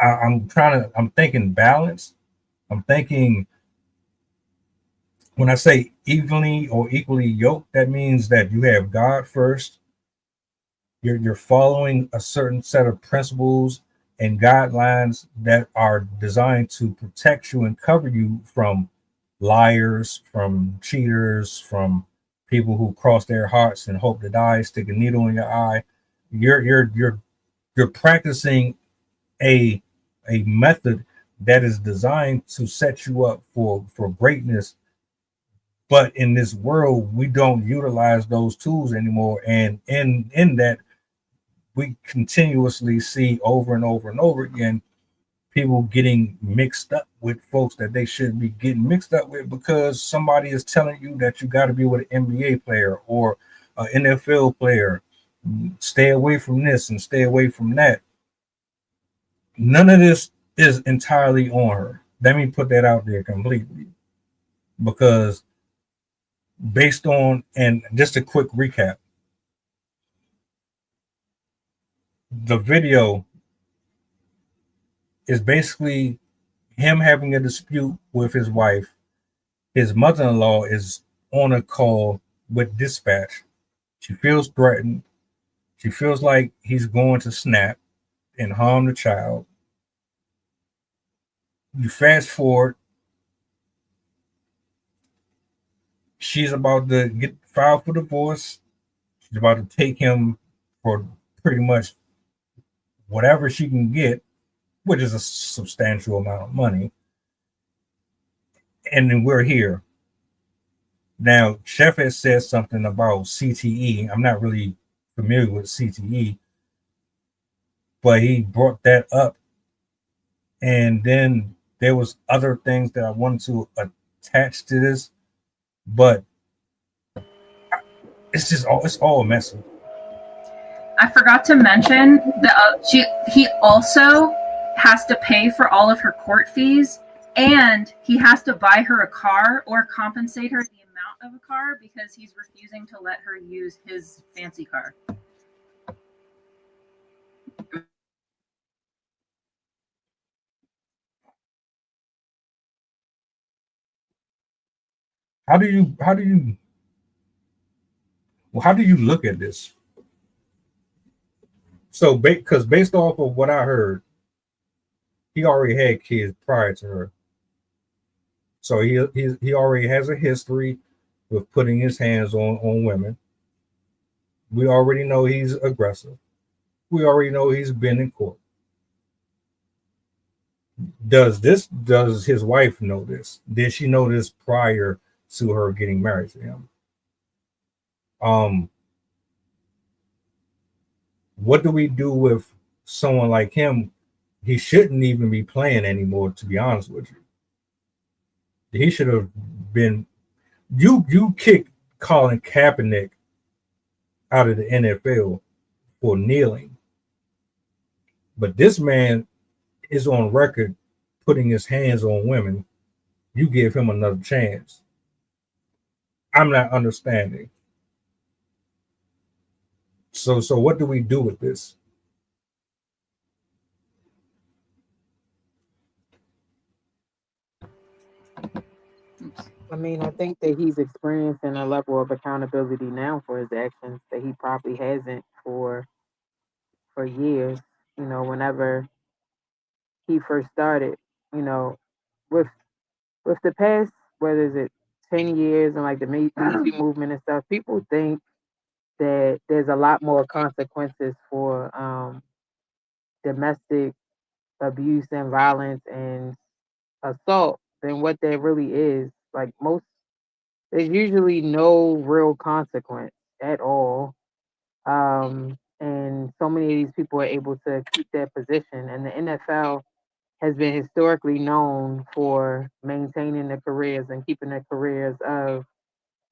I'm thinking balance. I'm thinking, when I say evenly or equally yoked, that means that you have God first. You're following a certain set of principles and guidelines that are designed to protect you and cover you from liars, from cheaters, from people who cross their hearts and hope to die, stick a needle in your eye. You're practicing a method that is designed to set you up for greatness. But in this world, we don't utilize those tools anymore. And in that, we continuously see over and over and over again people getting mixed up with folks that they shouldn't be getting mixed up with, because somebody is telling you that you got to be with an NBA player or an NFL player. Stay away from this and stay away from that. None of this is entirely on her. Let me put that out there completely, because based on, and just a quick recap, the video is basically him having a dispute with his wife. His mother-in-law is on a call with dispatch. She feels threatened. She feels like he's going to snap and harm the child. You fast forward, she's about to get filed for divorce. She's about to take him for pretty much whatever she can get, which is a substantial amount of money. and then we're here. Now, Chef has said something about CTE. I'm not really familiar with CTE, but he brought that up. And then there was other things that I wanted to attach to this, but it's all messy.
I forgot to mention that he also has to pay for all of her court fees, and he has to buy her a car or compensate her the amount of a car because he's refusing to let her use his fancy car.
How do you look at this? So, because based off of what I heard, he already had kids prior to her. So he already has a history with putting his hands on women. We already know he's aggressive. We already know he's been in court. Does his wife know this? Did she know this prior to her getting married to him? What do we do with someone like him? He shouldn't even be playing anymore, to be honest with you. He should have been. You kicked Colin Kaepernick out of the NFL for kneeling, but this man is on record putting his hands on women. You give him another chance. I'm not understanding. So what do we do with this?
I mean, I think that he's experiencing a level of accountability now for his actions that he probably hasn't for years. You know, whenever he first started, you know, with the past, whether it's 10 years and like the Me Too movement and stuff, people think that there's a lot more consequences for domestic abuse and violence and assault than what there really is. Like there's usually no real consequence at all. And so many of these people are able to keep their position. And the NFL has been historically known for maintaining the careers and keeping the careers of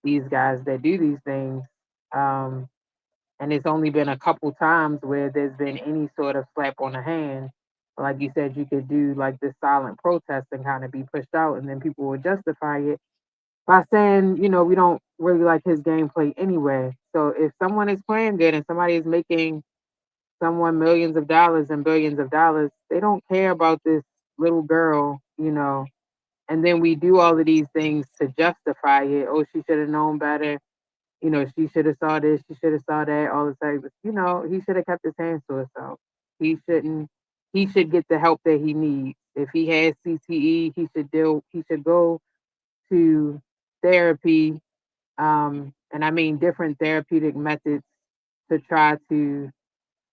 these guys that do these things. And it's only been a couple times where there's been any sort of slap on the hand. Like you said, you could do like this silent protest and kind of be pushed out, and then people would justify it by saying, you know, we don't really like his gameplay anyway. So if someone is playing good and somebody is making someone millions of dollars and billions of dollars, they don't care about this little girl, you know. And then we do all of these things to justify it. Oh, she should have known better. You know, she should have saw this, she should have saw that, all the time. You know, he should have kept his hands to himself. He should get the help that he needs. If he has CTE, he should go to therapy, and I mean different therapeutic methods to try to,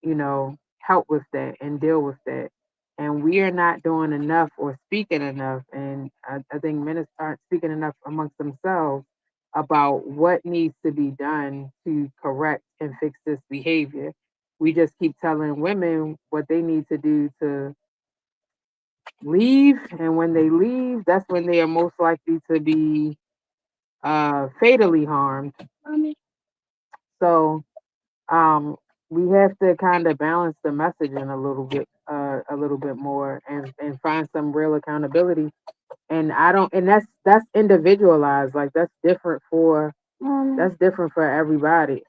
you know, help with that and deal with that. And we are not doing enough or speaking enough. And I think men aren't speaking enough amongst themselves about what needs to be done to correct and fix this behavior. We just keep telling women what they need to do to leave. And when they leave, that's when they are most likely to be fatally harmed. So we have to kind of balance the messaging a little bit more, and find some real accountability. And that's individualized. Like that's different for everybody.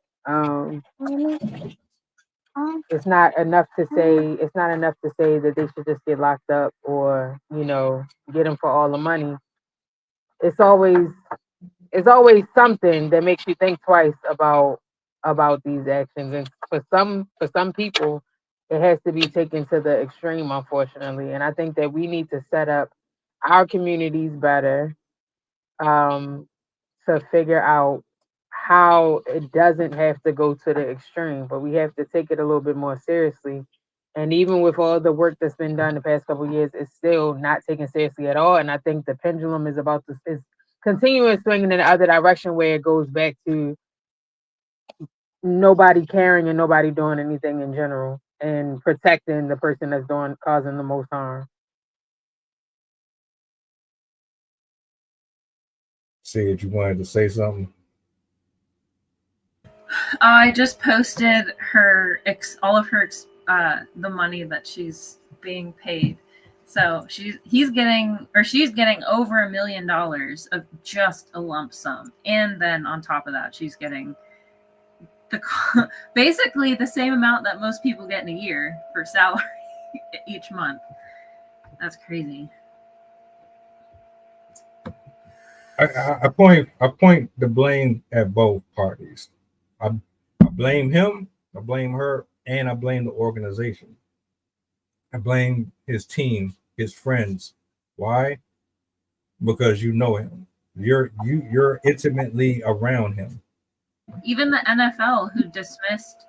It's not enough to say that they should just get locked up or, you know, get them for all the money. It's always something that makes you think twice about these actions. And for some people, it has to be taken to the extreme, unfortunately. And I think that we need to set up our communities better, to figure out how it doesn't have to go to the extreme, but we have to take it a little bit more seriously And even with all the work that's been done the past couple of years, it's still not taken seriously at all. And I think the pendulum is continuing swinging in the other direction, where it goes back to nobody caring and nobody doing anything in general and protecting the person that's causing the most harm.
Said you wanted to say something.
I just posted all of her the money that she's being paid. So she's getting over $1 million of just a lump sum, and then on top of that, she's getting basically the same amount that most people get in a year for salary each month. That's crazy.
I point the blame at both parties. I blame him, I blame her, and I blame the organization. I blame his team, his friends. Why? Because you know him. You're intimately around him.
Even the NFL, who dismissed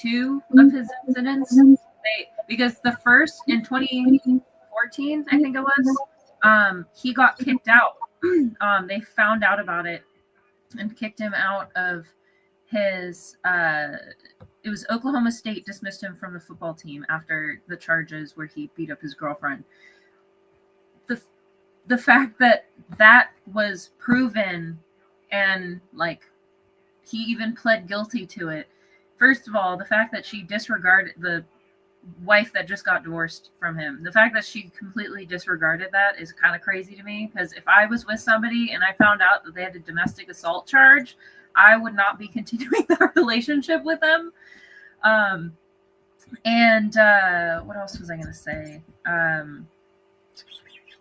2 of his incidents, because the first in 2014, I think it was, he got kicked out. They found out about it and kicked him out of his. It was Oklahoma State dismissed him from the football team after the charges where he beat up his girlfriend. The fact that was proven, and like he even pled guilty to it. First of all, the fact that she disregarded the wife that just got divorced from him, the fact that she completely disregarded that is kind of crazy to me, because if I was with somebody and I found out that they had a domestic assault charge, I would not be continuing that relationship with them. And what else was I going to say?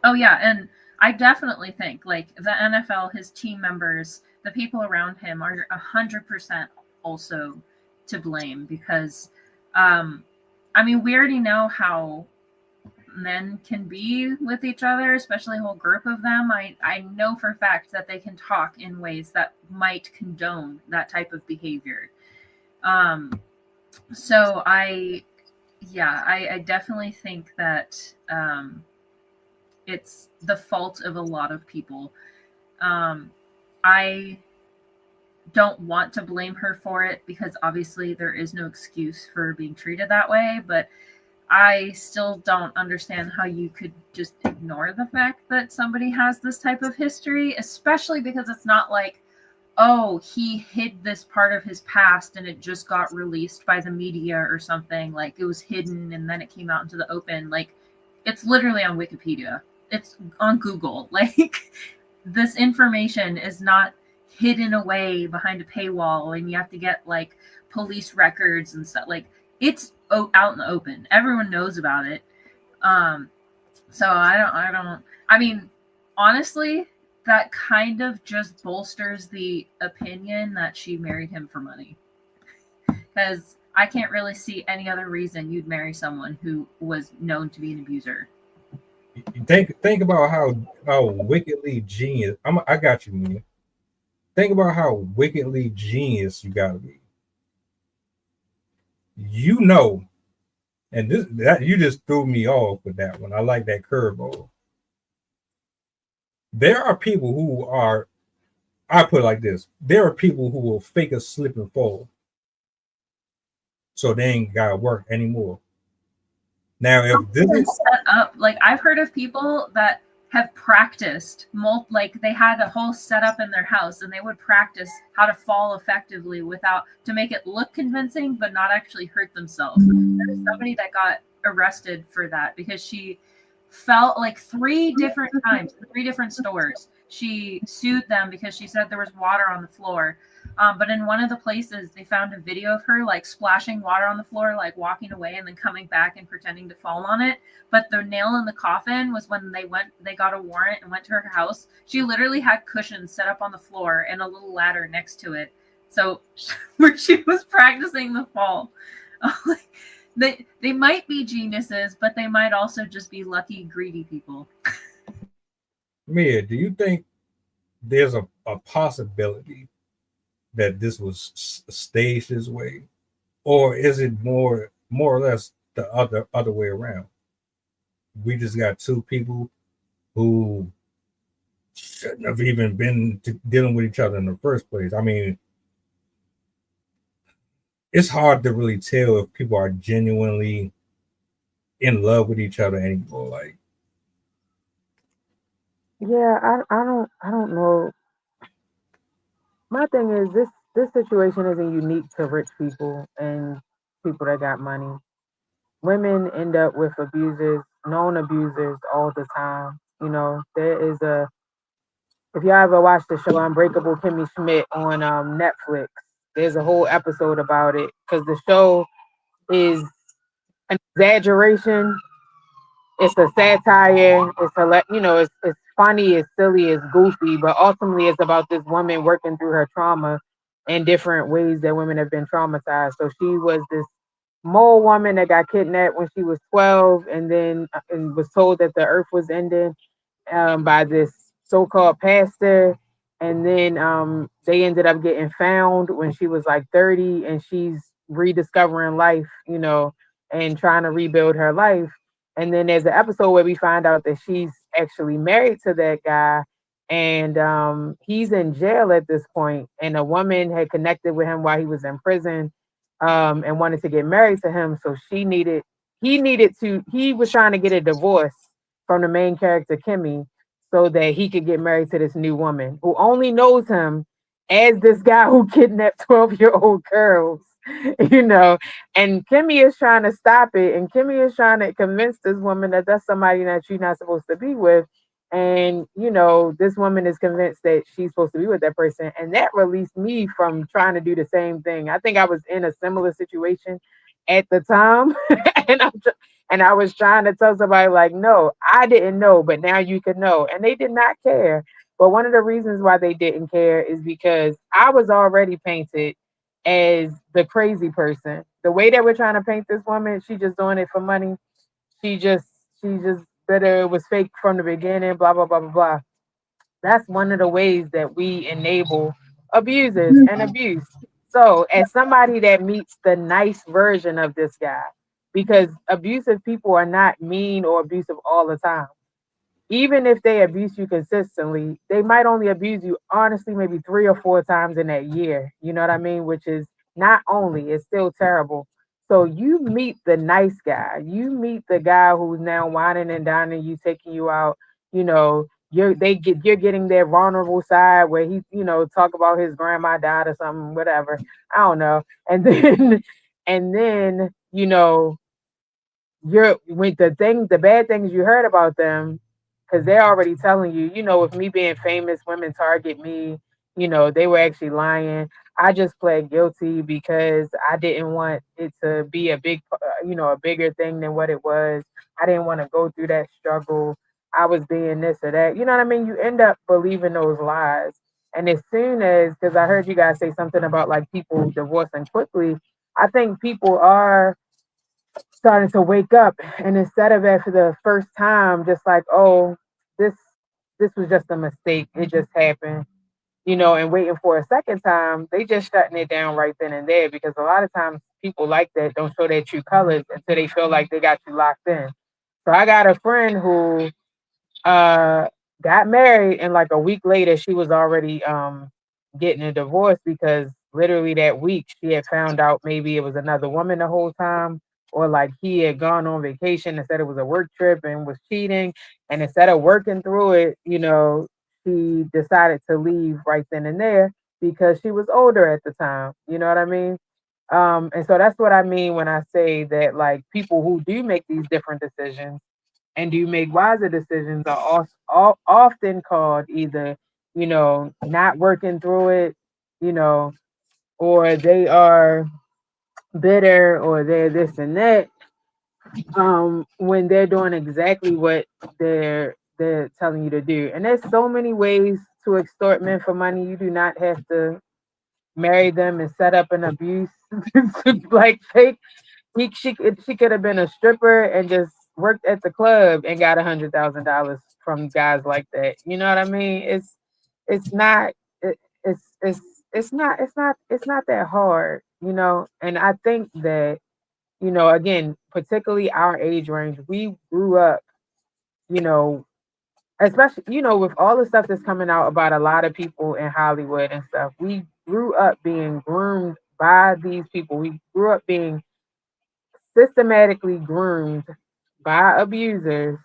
Oh yeah, and I definitely think like the NFL, his team members, the people around him are 100% also to blame, because I mean, we already know how men can be with each other, especially a whole group of them. I know for a fact that they can talk in ways that might condone that type of behavior. So I definitely think that it's the fault of a lot of people. I don't want to blame her for it, because obviously there is no excuse for being treated that way, but I still don't understand how you could just ignore the fact that somebody has this type of history, especially because it's not like, oh, he hid this part of his past and it just got released by the media or something. Like it was hidden and then it came out into the open. Like it's literally on Wikipedia. It's on Google. Like this information is not hidden away behind a paywall and you have to get like police records and stuff. Like it's out in the open. Everyone knows about it. So I mean, honestly, that kind of just bolsters the opinion that she married him for money, because I can't really see any other reason you'd marry someone who was known to be an abuser.
Think about how wickedly genius. I got you, man. Think about how wickedly genius you gotta be. You know, and that you just threw me off with that one. I like that curveball. There are people who are, I put it like this: there are people who will fake a slip and fall, so they ain't gotta work anymore. Now, if this is
set up, like I've heard of people that have practiced, like they had a whole setup in their house and they would practice how to fall effectively to make it look convincing, but not actually hurt themselves. There's somebody that got arrested for that because she fell like 3 different times, 3 different stores. She sued them because she said there was water on the floor. But in one of the places, they found a video of her like splashing water on the floor, like walking away and then coming back and pretending to fall on it. But the nail in the coffin was when they got a warrant and went to her house. She literally had cushions set up on the floor and a little ladder next to it. So where she was practicing the fall. They might be geniuses, but they might also just be lucky, greedy people.
Mia, do you think there's a possibility that this was staged this way, or is it more or less the other way around. We just got two people who shouldn't have even been dealing with each other in the first place. I mean, it's hard to really tell if people are genuinely in love with each other anymore. Like,
Yeah, I don't know. My thing is this situation isn't unique to rich people and people that got money. Women end up with abusers, known abusers all the time. You know, there is a if y'all ever watched the show Unbreakable Kimmy Schmidt on Netflix, there's a whole episode about it because the show is an exaggeration. It's a satire. It's funny, it's silly, it's goofy, but ultimately it's about this woman working through her trauma in different ways that women have been traumatized. So she was this mole woman that got kidnapped when she was 12 and then and was told that the earth was ending by this so-called pastor, and then they ended up getting found when she was like 30, and she's rediscovering life, and trying to rebuild her life. And then there's an episode where we find out that she's actually married to that guy, and he's in jail at this point, and a woman had connected with him while he was in prison, and wanted to get married to him. So he was trying to get a divorce from the main character Kimmy so that he could get married to this new woman who only knows him as this guy who kidnapped 12-year-old girls, and Kimmy is trying to stop it, and Kimmy is trying to convince this woman that that's somebody that you're not supposed to be with. And this woman is convinced that she's supposed to be with that person, and that released me from trying to do the same thing. I think I was in a similar situation at the time, and I was trying to tell somebody like, no, I didn't know, but now you can know. And they did not care. But one of the reasons why they didn't care is because I was already painted as the crazy person. The way that we're trying to paint this woman, she just doing it for money. She just bitter, it was fake from the beginning, blah, blah, blah, blah, blah. That's one of the ways that we enable abusers and abuse. So as somebody that meets the nice version of this guy, because abusive people are not mean or abusive all the time. Even if they abuse you consistently, they might only abuse you honestly maybe 3 or 4 times in that year. You know what I mean? Which is not only, it's still terrible. So you meet the nice guy. You meet the guy who's now whining and dining you, taking you out. You're getting their vulnerable side where he, talk about his grandma died or something, whatever. I don't know. And then you're with the bad things you heard about them, because they're already telling you, with me being famous, women target me. They were actually lying. I just pled guilty because I didn't want it to be a bigger thing than what it was. I didn't want to go through that struggle. I was being this or that. You know what I mean? You end up believing those lies. And as soon as, because I heard you guys say something about like people divorcing quickly, I think people are starting to wake up, and instead of after the first time just like, oh, this was just a mistake, it just happened, and waiting for a second time, they just shutting it down right then and there, because a lot of times people like that don't show their true colors until they feel like they got you locked in. So I got a friend who got married, and like a week later she was already getting a divorce, because literally that week she had found out maybe it was another woman the whole time, or like he had gone on vacation and said it was a work trip and was cheating, and instead of working through it, she decided to leave right then and there because she was older at the time. You know what I mean? And so that's what I mean when I say that, like, people who do make these different decisions and do make wiser decisions are often called either, not working through it, or they are bitter, or they're this and that, when they're doing exactly what they're telling you to do. And there's so many ways to extort men for money. You do not have to marry them and set up an abuse like fake. She could have been a stripper and just worked at the club and got $100,000 from guys like that. You know what I mean? It's not it's not that hard, And I think that you know, again, particularly our age range, we grew up, you know, especially, you know, with all the stuff that's coming out about a lot of people in Hollywood and stuff, we grew up being groomed by these people. We grew up being systematically groomed by abusers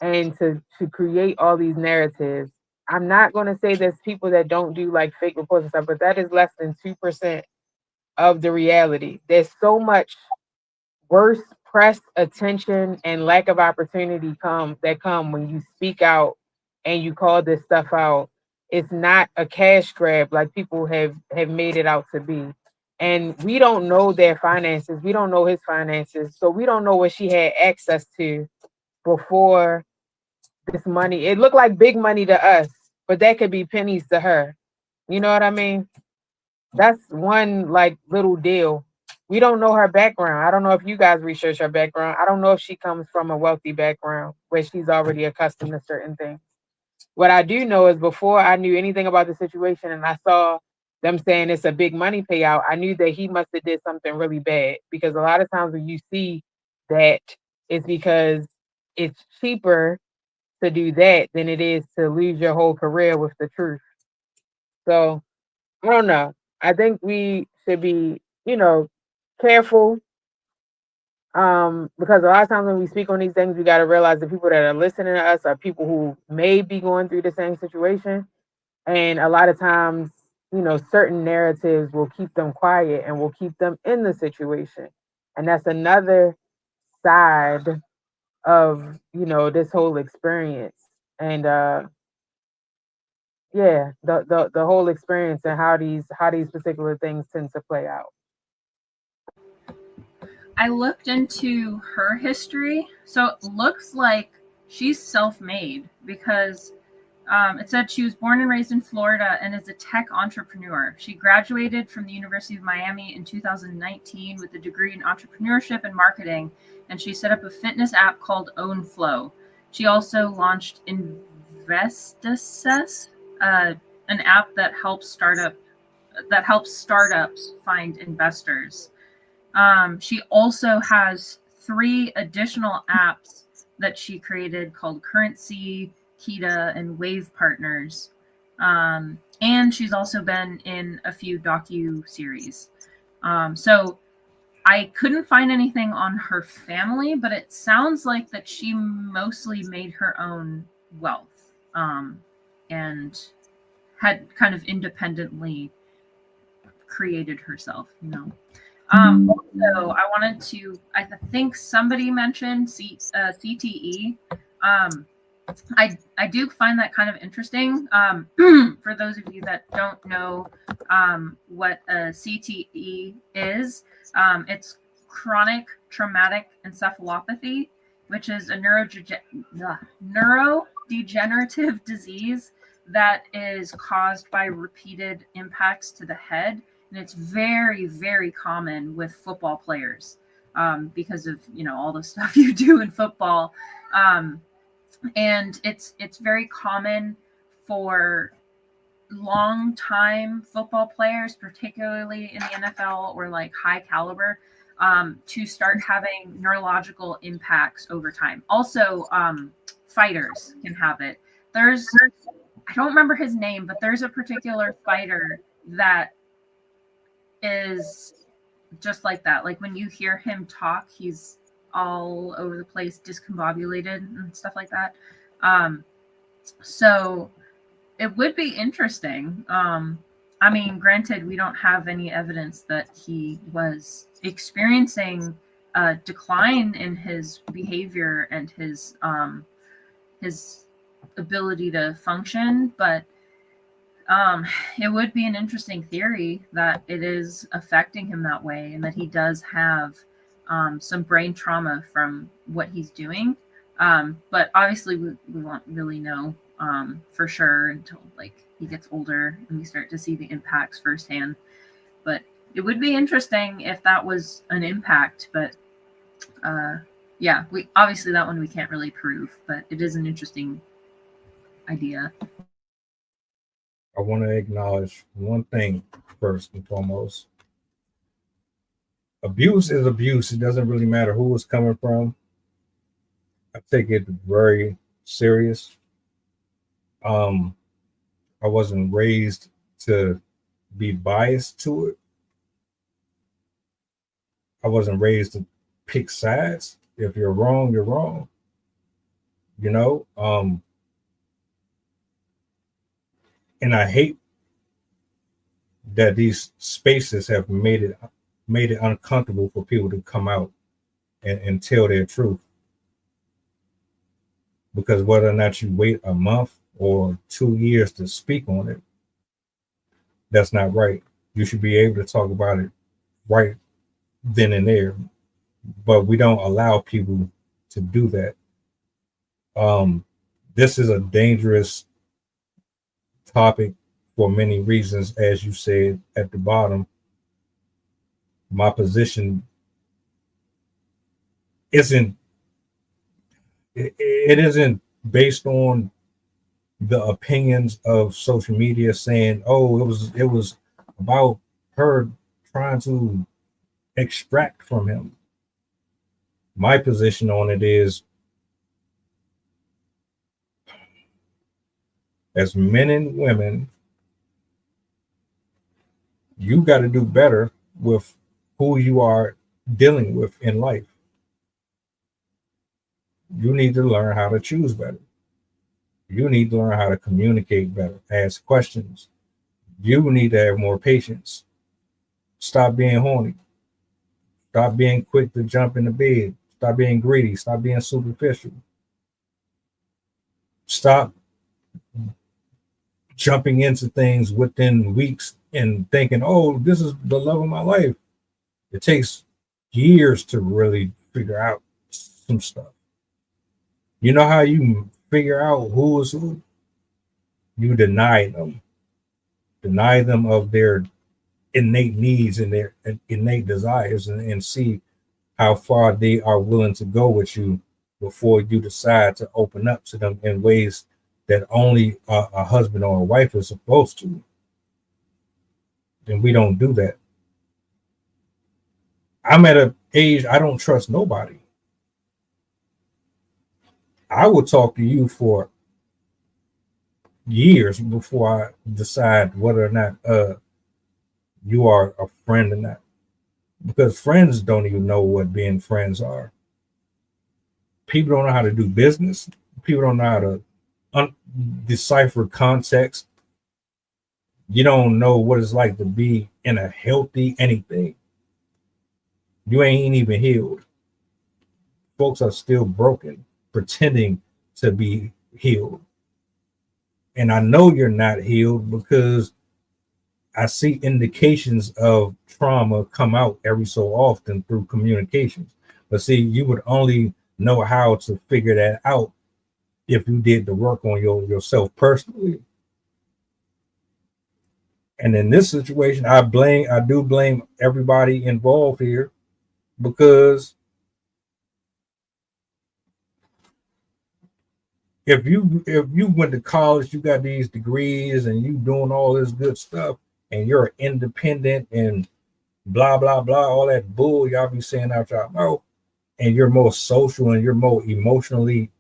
and to create all these narratives. I'm not going to say there's people that don't do like fake reports and stuff, but that is less than 2% of the reality. There's so much worse press, attention, and lack of opportunity come when you speak out and you call this stuff out. It's not a cash grab like people have made it out to be. And we don't know their finances. We don't know his finances. So we don't know what she had access to before this money. It looked like big money to us, but that could be pennies to her. You know what I mean? That's one like little deal. We don't know her background. I don't know if you guys research her background. I don't know if she comes from a wealthy background where she's already accustomed to certain things. What I do know is before I knew anything about the situation and I saw them saying it's a big money payout, I knew that he must have did something really bad, because a lot of times when you see that, it's because it's cheaper to do that than it is to lose your whole career with the truth. So I don't know. I think we should be, you know, careful. Because a lot of times when we speak on these things, we got to realize the people that are listening to us are people who may be going through the same situation. And a lot of times, you know, certain narratives will keep them quiet and will keep them in the situation. And that's another side of, you know, this whole experience. And yeah, the whole experience and how these particular things tend to play out.
I looked into her history, so it looks like she's self-made, because it said she was born and raised in Florida and is a tech entrepreneur. She graduated from the University of Miami in 2019 with a degree in entrepreneurship and marketing, and she set up a fitness app called OwnFlow. She also launched Investassess, an app that helps startups find investors. She also has 3 additional apps that she created called Currency, Kita, and Wave Partners. And she's also been in a few docu-series. So I couldn't find anything on her family, but it sounds like that she mostly made her own wealth, and had kind of independently created herself, you know. Also, I think somebody mentioned CTE. I do find that kind of interesting. For those of you that don't know what a CTE is, it's chronic traumatic encephalopathy, which is a neurodegenerative disease that is caused by repeated impacts to the head. And it's very, very common with football players, because of, you know, all the stuff you do in football. And it's very common for long-time football players, particularly in the NFL or like high caliber, to start having neurological impacts over time. Also, fighters can have it. I don't remember his name, but there's a particular fighter that is just like that. Like when you hear him talk, he's all over the place, discombobulated and stuff like that. So it would be interesting. I mean, granted, we don't have any evidence that he was experiencing a decline in his behavior and his ability to function, but it would be an interesting theory that it is affecting him that way, and that he does have some brain trauma from what he's doing. But obviously we won't really know for sure until like he gets older and we start to see the impacts firsthand. But it would be interesting if that was an impact. But yeah, we obviously that one we can't really prove, but it is an interesting idea.
I want to acknowledge one thing first and foremost. Abuse is abuse. It doesn't really matter who it's coming from. I take it very serious. I wasn't raised to be biased to it. I wasn't raised to pick sides. If you're wrong, you're wrong. You know, and I hate that these spaces have made it uncomfortable for people to come out and tell their truth. Because whether or not you wait a month or 2 years to speak on it, that's not right. You should be able to talk about it right then and there. But we don't allow people to do that. This is a dangerous topic for many reasons, as you said at the bottom. My position isn't based on the opinions of social media saying, oh, it was about her trying to extract from him. My position on it is, as men and women, you got to do better with who you are dealing with in life. You need to learn how to choose better. You need to learn how to communicate better, ask questions. You need to have more patience. Stop being horny. Stop being quick to jump in the bed. Stop being greedy. Stop being superficial. Stop jumping into things within weeks and thinking, oh, this is the love of my life. It takes years to really figure out some stuff. You know how you figure out who is who? You deny them. Deny them of their innate needs and their innate desires, and see how far they are willing to go with you before you decide to open up to them in ways that only a husband or a wife is supposed to. And we don't do that. I'm at an age I don't trust nobody. I will talk to you for years before I decide whether or not you are a friend or not. Because friends don't even know what being friends are. People don't know how to do business. People don't know how to decipher context. You don't know what it's like to be in a healthy anything. You ain't even healed. Folks are still broken, pretending to be healed. And I know you're not healed because I see indications of trauma come out every so often through communications. But see, you would only know how to figure that out if you did the work on yourself personally. And in this situation, I do blame everybody involved here, because if you went to college, you got these degrees and you doing all this good stuff, and you're independent and blah blah blah, all that bull y'all be saying out y'all mouth, and you're more social and you're more emotionally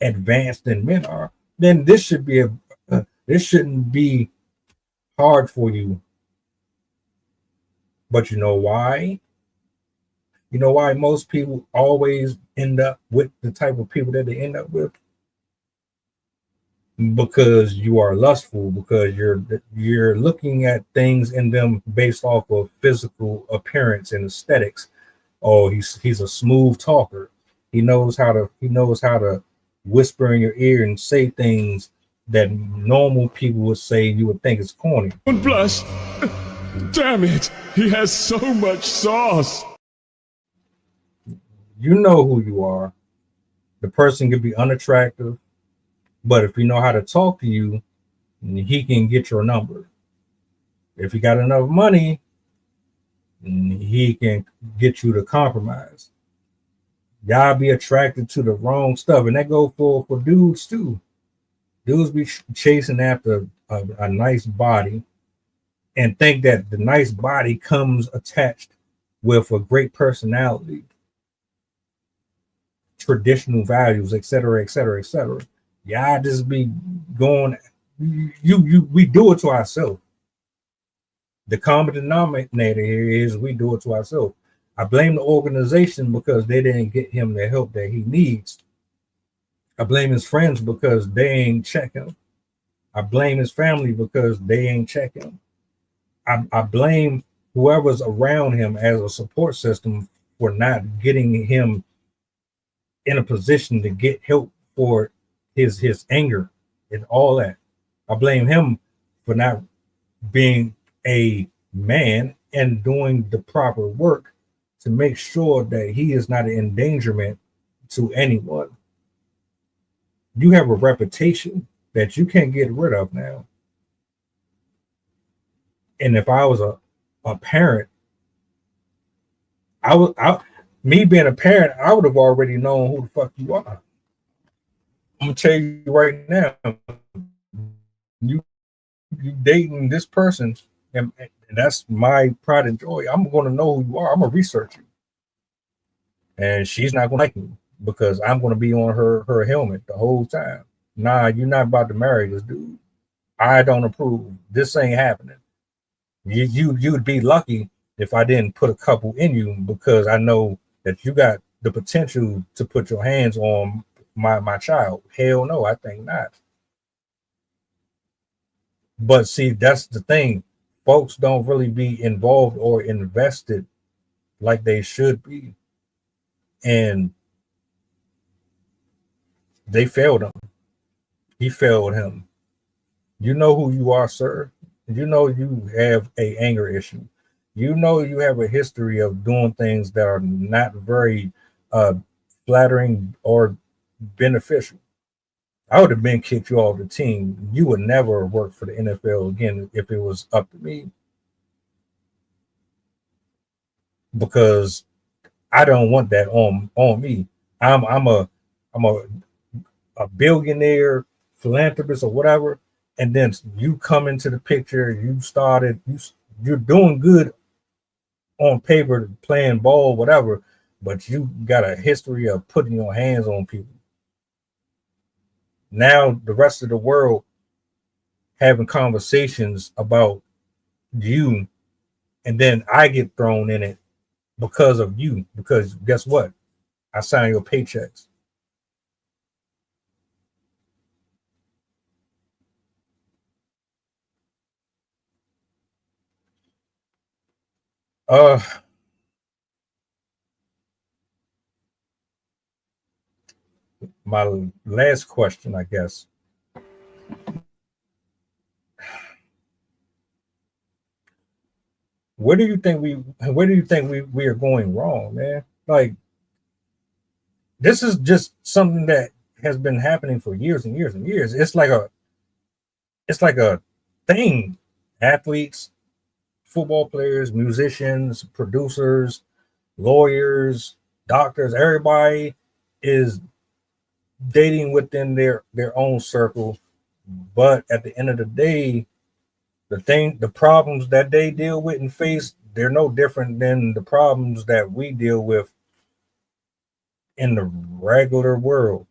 advanced than men are, then this should be this shouldn't be hard for you. But you know why? You know why most people always end up with the type of people that they end up with? Because you are lustful, because you're looking at things in them based off of physical appearance and aesthetics. Oh, he's a smooth talker. He knows how to whisper in your ear and say things that normal people would say. You would think it's corny.
Don't blush. Damn it, he has so much sauce.
You know who you are. The person could be unattractive, but if you know how to talk to you, he can get your number. If he got enough money, he can get you to compromise. Y'all be attracted to the wrong stuff, and that goes for dudes too. Dudes be chasing after a nice body and think that the nice body comes attached with a great personality, traditional values, etc., etc., etc. Y'all just be going. We do it to ourselves. The common denominator here is we do it to ourselves. I blame the organization because they didn't get him the help that he needs. I blame his friends because they ain't check him. I blame his family because they ain't check him. I blame whoever's around him as a support system for not getting him in a position to get help for his anger and all that. I blame him for not being a man and doing the proper work to make sure that he is not an endangerment to anyone. You have a reputation that you can't get rid of now. And if I was a parent, me being a parent, I would have already known who the fuck you are. I'm gonna tell you right now, you dating this person, and that's my pride and joy. I'm gonna know who you are. I'm gonna research you, and she's not gonna like me because I'm gonna be on her helmet the whole time. Nah, you're not about to marry this dude. I don't approve. This ain't happening. You'd be lucky if I didn't put a couple in you, because I know that you got the potential to put your hands on my child. Hell no, I think not. But see, that's the thing. Folks don't really be involved or invested like they should be. And they failed him. He failed him. You know who you are, sir. You know you have an anger issue. You know you have a history of doing things that are not very flattering or beneficial. I would have been kicked you off the team. You would never work for the NFL again if it was up to me, because I don't want that on me. I'm a billionaire, philanthropist, or whatever, and then you come into the picture. You're doing good on paper, playing ball, whatever, but you got a history of putting your hands on people. Now the rest of the world having conversations about you, and then I get thrown in it because of you. Because guess what? I sign your paychecks. My last question, I guess. Where do you think we are going wrong, man? Like, this is just something that has been happening for years and years and years. It's like a thing. Athletes, football players, musicians, producers, lawyers, doctors, everybody is dating within their own circle. But at the end of the day, the problems that they deal with and face, they're no different than the problems that we deal with in the regular world.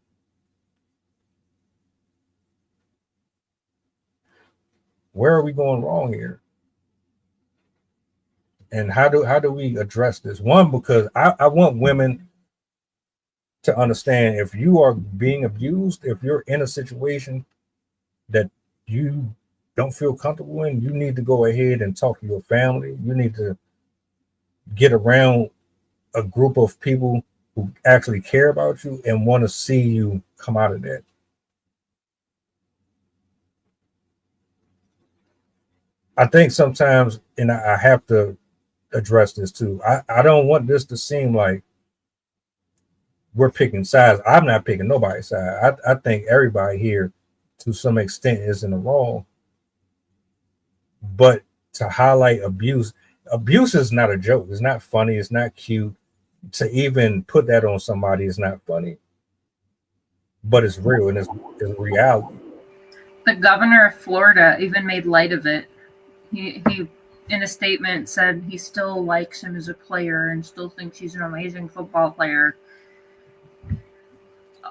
Where are we going wrong here? And how do we address this? One, because I want women to understand, if you are being abused, if you're in a situation that you don't feel comfortable in, you need to go ahead and talk to your family. You need to get around a group of people who actually care about you and want to see you come out of that. I think sometimes, and I have to address this too, I don't want this to seem like we're picking sides. I'm not picking nobody's side. I think everybody here to some extent is in the wrong. But to highlight abuse is not a joke. It's not funny. It's not cute. To even put that on somebody is not funny. But it's real, and it's reality.
The governor of Florida even made light of it. He in a statement said he still likes him as a player and still thinks he's an amazing football player.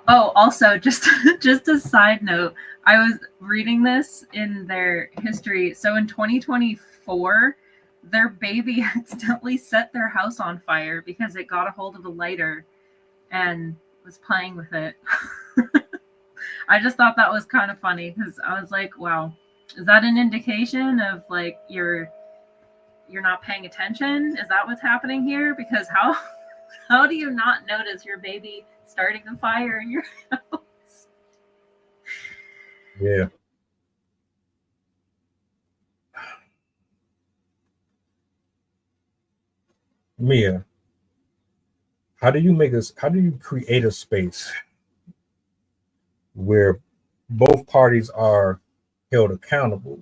Oh, also, just a side note, I was reading this in their history. So in 2024, their baby accidentally set their house on fire because it got a hold of a lighter and was playing with it. I just thought that was kind of funny because I was like, wow, is that an indication of like you're not paying attention? Is that what's happening here? Because how do you not notice your baby starting a fire in your house?
Yeah. Mia, how do you create a space where both parties are held accountable,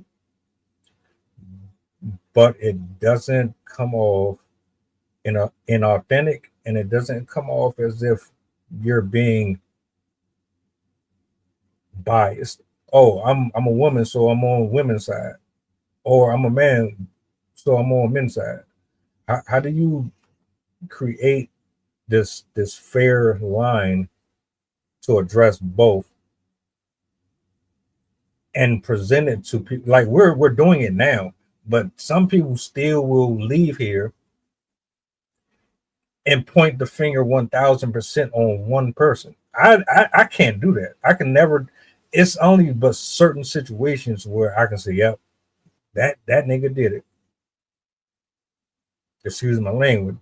but it doesn't come off inauthentic, and it doesn't come off as if you're being biased? Oh, I'm a woman, so I'm on women's side, or I'm a man, so I'm on men's side. How do you create this fair line to address both and present it to people? Like we're doing it now, but some people still will leave here and point the finger 1000% on one person. I can't do that. I can never. It's only but certain situations where I can say, "Yep, that nigga did it." Excuse my language,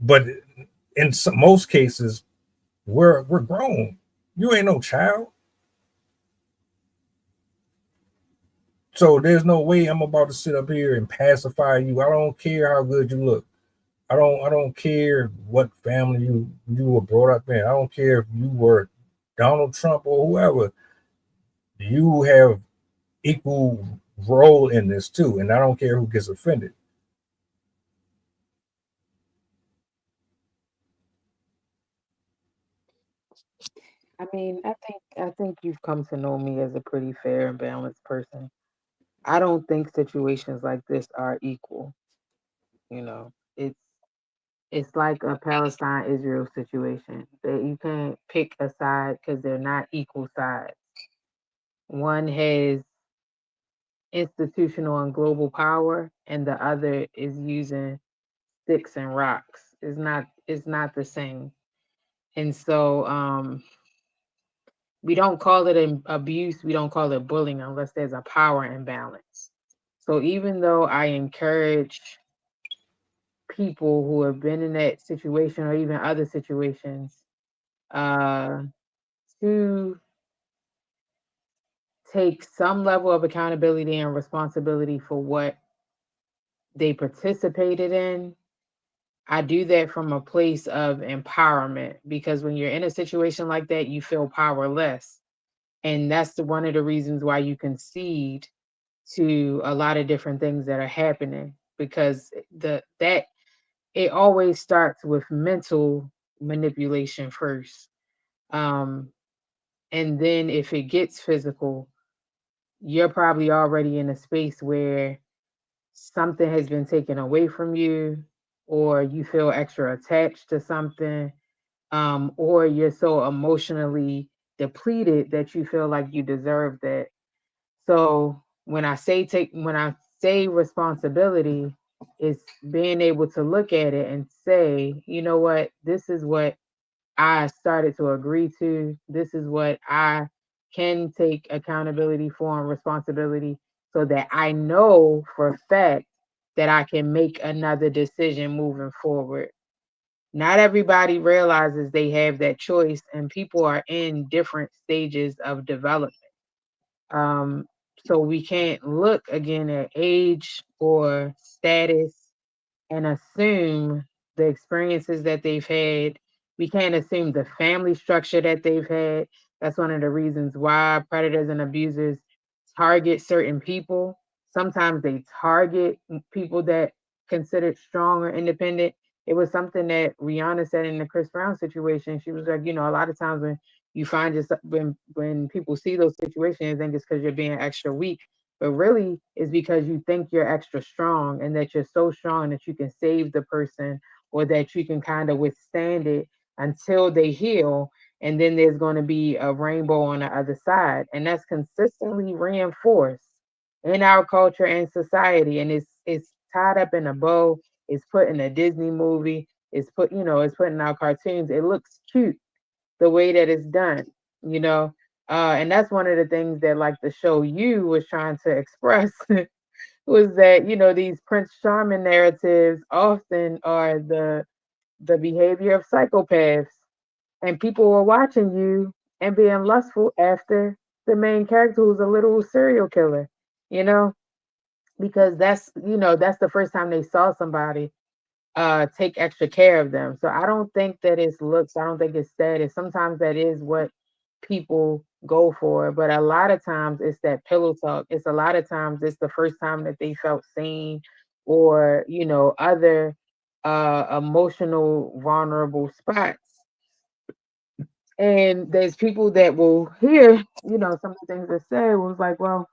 but in most cases, we're grown. You ain't no child, so there's no way I'm about to sit up here and pacify you. I don't care how good you look. I don't care what family you were brought up in. I don't care if you were Donald Trump or whoever. You have equal role in this too, and I don't care who gets offended.
I mean, I think you've come to know me as a pretty fair and balanced person. I don't think situations like this are equal. You know, it's like a Palestine-Israel situation that you can't pick a side because they're not equal sides. One has institutional and global power, and the other is using sticks and rocks. It's not the same. And so we don't call it abuse, we don't call it bullying unless there's a power imbalance. So even though I encourage people who have been in that situation or even other situations to take some level of accountability and responsibility for what they participated in, I do that from a place of empowerment, because when you're in a situation like that, you feel powerless. And that's one of the reasons why you concede to a lot of different things that are happening, because it always starts with mental manipulation first. And then if it gets physical, you're probably already in a space where something has been taken away from you, or you feel extra attached to something, or you're so emotionally depleted that you feel like you deserve that. So when I say responsibility, it's being able to look at it and say, you know what, this is what I started to agree to. This is what I can take accountability for and responsibility, so that I know for a fact that I can make another decision moving forward. Not everybody realizes they have that choice, and people are in different stages of development. Um, so we can't look again at age or status and assume the experiences that they've had. We can't assume the family structure that they've had. That's one of the reasons why predators and abusers target certain people. Sometimes they target people that considered strong or independent. It was something that Rihanna said in the Chris Brown situation. She was like, you know, a lot of times when you find yourself, when people see those situations, they think it's because you're being extra weak. but really it's because you think you're extra strong and that you're so strong that you can save the person or that you can kind of withstand it until they heal. And then there's going to be a rainbow on the other side. And that's consistently reinforced in our culture and society. And it's tied up in a bow. It's put in a Disney movie. It's put, it's put in our cartoons. It looks cute the way that it's done, you know. And that's one of the things that like the show You was trying to express was that, these Prince Charming narratives often are the behavior of psychopaths, and people were watching You and being lustful after the main character who's a little serial killer, you know, because that's the first time they saw somebody take extra care of them. So I don't think that it's looks, I don't think it's status. Sometimes that is what people go for, but a lot of times it's that pillow talk. It's a lot of times it's the first time that they felt seen, or other emotional vulnerable spots. And there's people that will hear some of the things that said was like, well,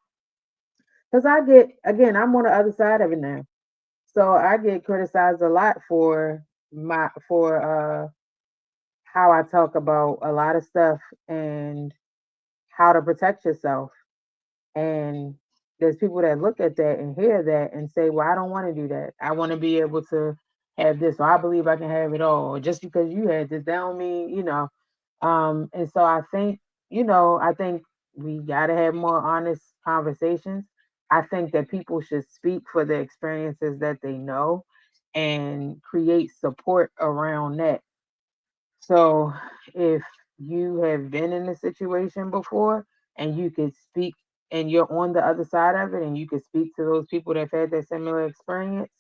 because I'm on the other side of it now. So I get criticized a lot for how I talk about a lot of stuff and how to protect yourself. And there's people that look at that and hear that and say, well, I don't want to do that. I want to be able to have this, or I believe I can have it all. Or just because you had this, that don't mean. And so I think we gotta have more honest conversations. I think that people should speak for the experiences that they know and create support around that. So if you have been in a situation before and you could speak and you're on the other side of it and you could speak to those people that have had that similar experience,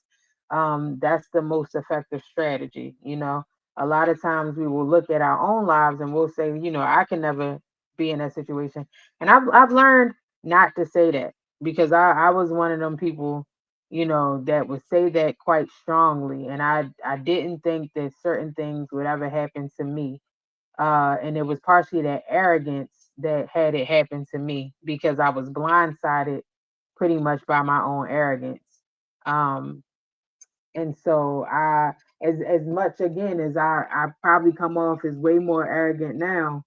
that's the most effective strategy. A lot of times we will look at our own lives and we'll say, I can never be in that situation. And I've learned not to say that, because I was one of them people, that would say that quite strongly. And I didn't think that certain things would ever happen to me. And it was partially that arrogance that had it happen to me, because I was blindsided pretty much by my own arrogance. Um, and so as much again as I probably come off as way more arrogant now,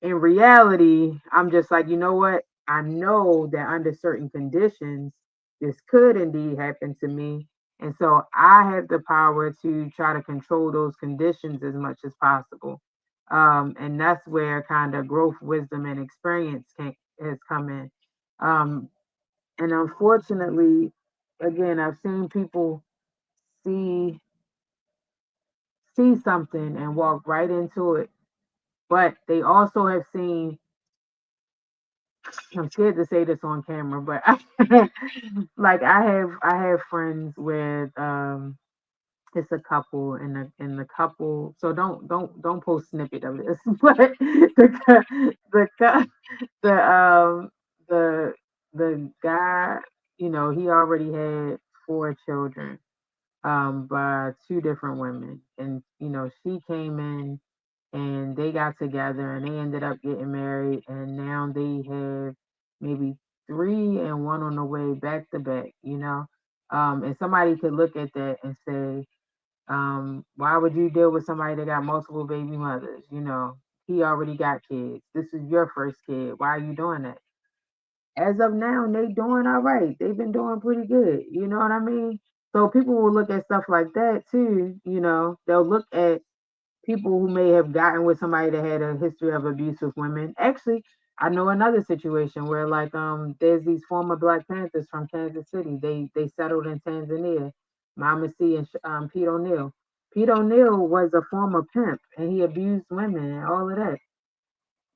in reality, I'm just like, you know what? I know that under certain conditions, this could indeed happen to me. And so I have the power to try to control those conditions as much as possible. And that's where kind of growth, wisdom, and experience has come in. Um, and unfortunately, again, I've seen people see something and walk right into it, but they also have seen, I'm scared to say this on camera, but like I have friends with it's a couple, and the couple, so don't post snippet of this, but the the the guy, he already had 4 children by 2 different women. And she came in and they got together and they ended up getting married, and now they have maybe 3 and 1 on the way back to back. And somebody could look at that and say, why would you deal with somebody that got multiple baby mothers? He already got kids, this is your first kid, why are you doing that? As of now, they doing all right. They've been doing pretty good. You know what I mean? So people will look at stuff like that too. They'll look at people who may have gotten with somebody that had a history of abuse with women. Actually, I know another situation where like there's these former Black Panthers from Kansas City. They settled in Tanzania. Mama C and Pete O'Neill. Pete O'Neill was a former pimp and he abused women and all of that.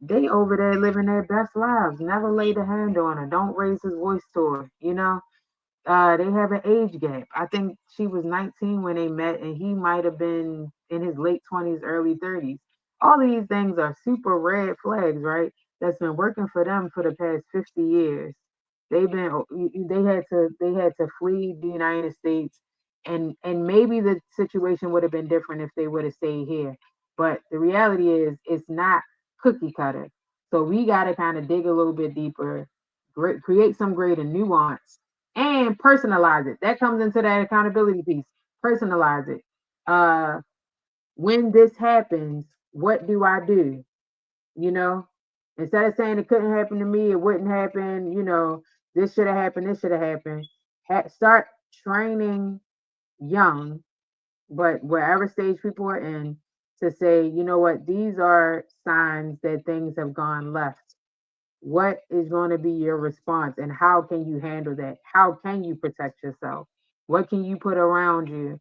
They over there living their best lives. Never laid a hand on her. Don't raise his voice to her. They have an age gap. I think she was 19 when they met, and he might have been in his late 20s, early 30s. All of these things are super red flags, right? That's been working for them for the past 50 years. They had to flee the United States, and maybe the situation would have been different if they would have stayed here. But the reality is it's not cookie cutter. So we got to kind of dig a little bit deeper, create some grade and nuance, and personalize it. That comes into that accountability piece. Personalize it. When this happens, what do I do? You know, instead of saying it couldn't happen to me, it wouldn't happen, you know, this should have happened, this should have happened. Start training young, but wherever stage people are in, to say, you know what, these are signs that things have gone left. What is going to be your response, and how can you handle that? How can you protect yourself? What can you put around you?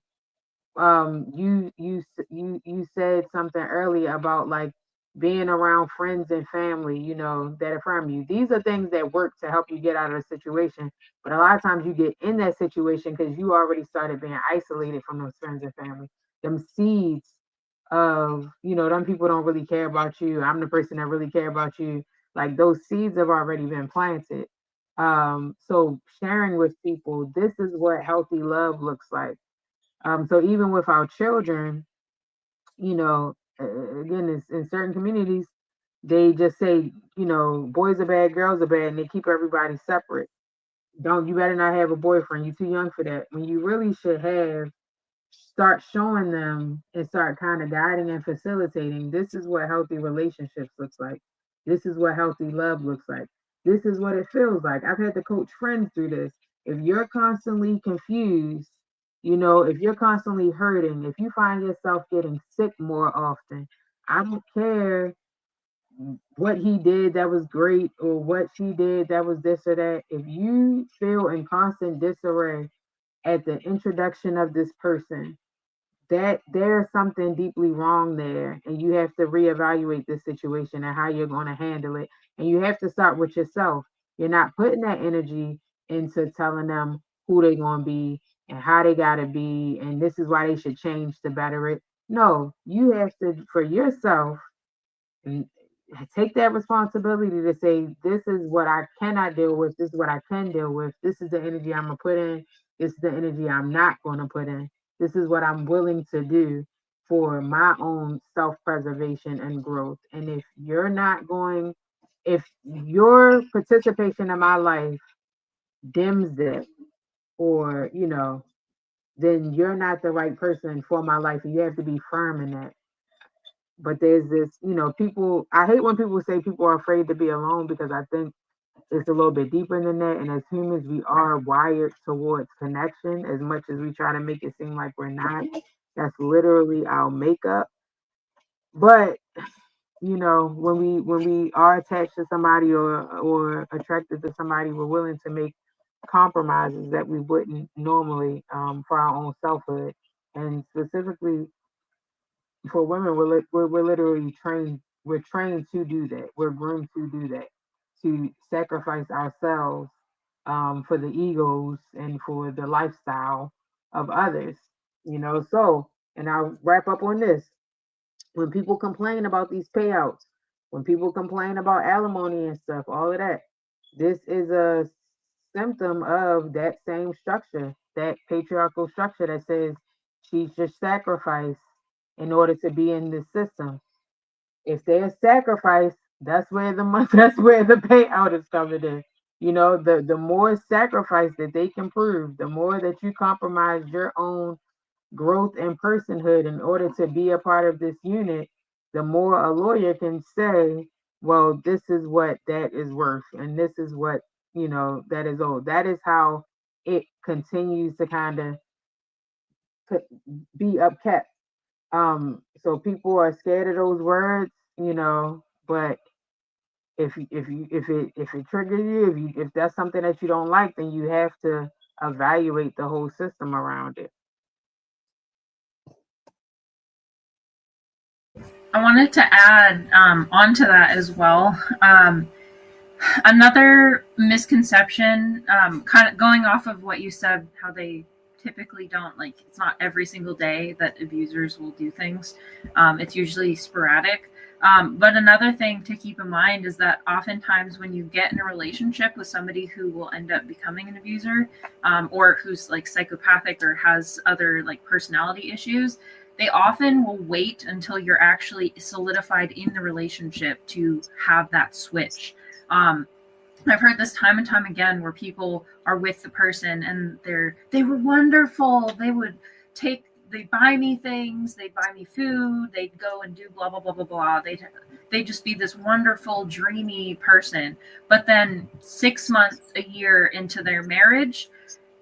You said something earlier about like being around friends and family, you know, that affirm you. These are things that work to help you get out of the situation. But a lot of times you get in that situation because you already started being isolated from those friends and family. Them seeds of, you know, them people don't really care about you. I'm the person that really care about you. Like those seeds have already been planted. So sharing with people, this is what healthy love looks like. So even with our children, you know, again, in certain communities, they just say, you know, boys are bad, girls are bad, and they keep everybody separate. You better not have a boyfriend. You're too young for that. When you really should start showing them and start kind of guiding and facilitating. This is what healthy relationships looks like. This is what healthy love looks like. This is what it feels like. I've had to coach friends through this. If you're constantly confused, you know, if you're constantly hurting, if you find yourself getting sick more often, I don't care what he did that was great or what she did that was this or that. If you feel in constant disarray at the introduction of this person, that there's something deeply wrong there, and you have to reevaluate the situation and how you're going to handle it. And you have to start with yourself. You're not putting that energy into telling them who they're going to be and how they got to be, and this is why they should change to better it. No, you have to, for yourself, take that responsibility to say, this is what I cannot deal with, this is what I can deal with, this is the energy I'm going to put in, this is the energy I'm not going to put in. This is what I'm willing to do for my own self-preservation and growth. And if your participation in my life dims it, or, you know, then you're not the right person for my life. And you have to be firm in that. But there's this, you know, I hate when people say people are afraid to be alone, because I think it's a little bit deeper than that. And as humans, we are wired towards connection as much as we try to make it seem like we're not. That's literally our makeup. But, you know, when we are attached to somebody or attracted to somebody, we're willing to make compromises that we wouldn't normally for our own selfhood. And specifically for women, we're literally trained. We're trained to do that. We're groomed to do that, to sacrifice ourselves for the egos and for the lifestyle of others. You know, so, and I'll wrap up on this. When people complain about these payouts, when people complain about alimony and stuff, all of that, this is a symptom of that same structure, that patriarchal structure that says she's just sacrificed in order to be in this system. If they're sacrificed, that's where the money, that's where the payout is coming in. You know, the more sacrifice that they can prove, the more that you compromise your own growth and personhood in order to be a part of this unit, the more a lawyer can say, well, this is what that is worth, and this is what, you know, that is owed. That is how it continues to kind of be upkept. So people are scared of those words, you know, but if it triggers you, if that's something that you don't like, then you have to evaluate the whole system around it.
I wanted to add onto that as well. Another misconception, kind of going off of what you said, how they typically don't, like, it's not every single day that abusers will do things. It's usually sporadic. But another thing to keep in mind is that oftentimes when you get in a relationship with somebody who will end up becoming an abuser, or who's like psychopathic or has other like personality issues, they often will wait until you're actually solidified in the relationship to have that switch. I've heard this time and time again where people are with the person and they were wonderful. They'd buy me things, they'd buy me food, they'd go and do blah blah blah blah blah. They'd just be this wonderful, dreamy person. But then 6 months, a year into their marriage,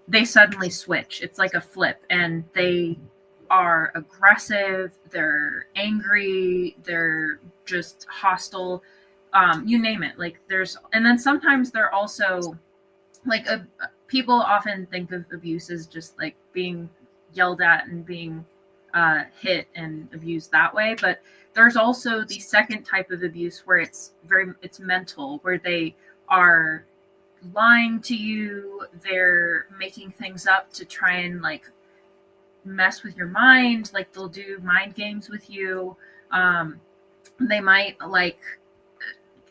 they suddenly switch. It's like a flip, and they are aggressive, they're angry, they're just hostile, you name it. Like and then sometimes they're also like people often think of abuse as just like being yelled at and being hit and abused that way, but there's also the second type of abuse where it's mental, where they are lying to you, they're making things up to try and like mess with your mind. Like they'll do mind games with you. They might like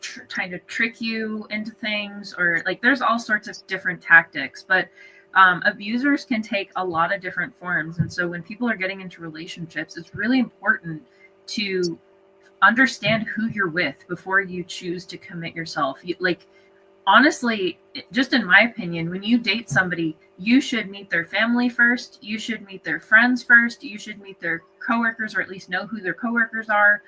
trying to trick you into things, or like there's all sorts of different tactics, but abusers can take a lot of different forms. And so when people are getting into relationships, it's really important to understand who you're with before you choose to commit yourself. Like honestly, just in my opinion, when you date somebody, you should meet their family first, you should meet their friends first, you should meet their coworkers, or at least know who their coworkers are.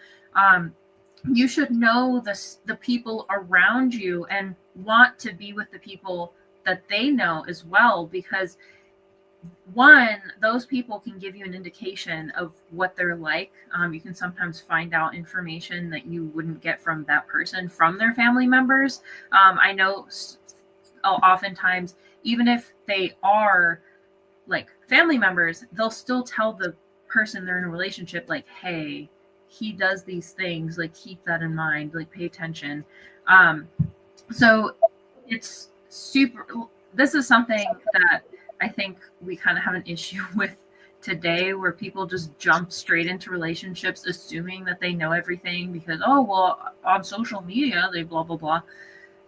You should know the people around you and want to be with the people that they know as well, because one, those people can give you an indication of what they're like. You can sometimes find out information that you wouldn't get from that person from their family members. I know oftentimes, even if they are like family members, they'll still tell the person they're in a relationship, like, hey, he does these things, like keep that in mind, like pay attention. So it's this is something that I think we kind of have an issue with today, where people just jump straight into relationships assuming that they know everything because, oh, well, on social media, they blah, blah, blah.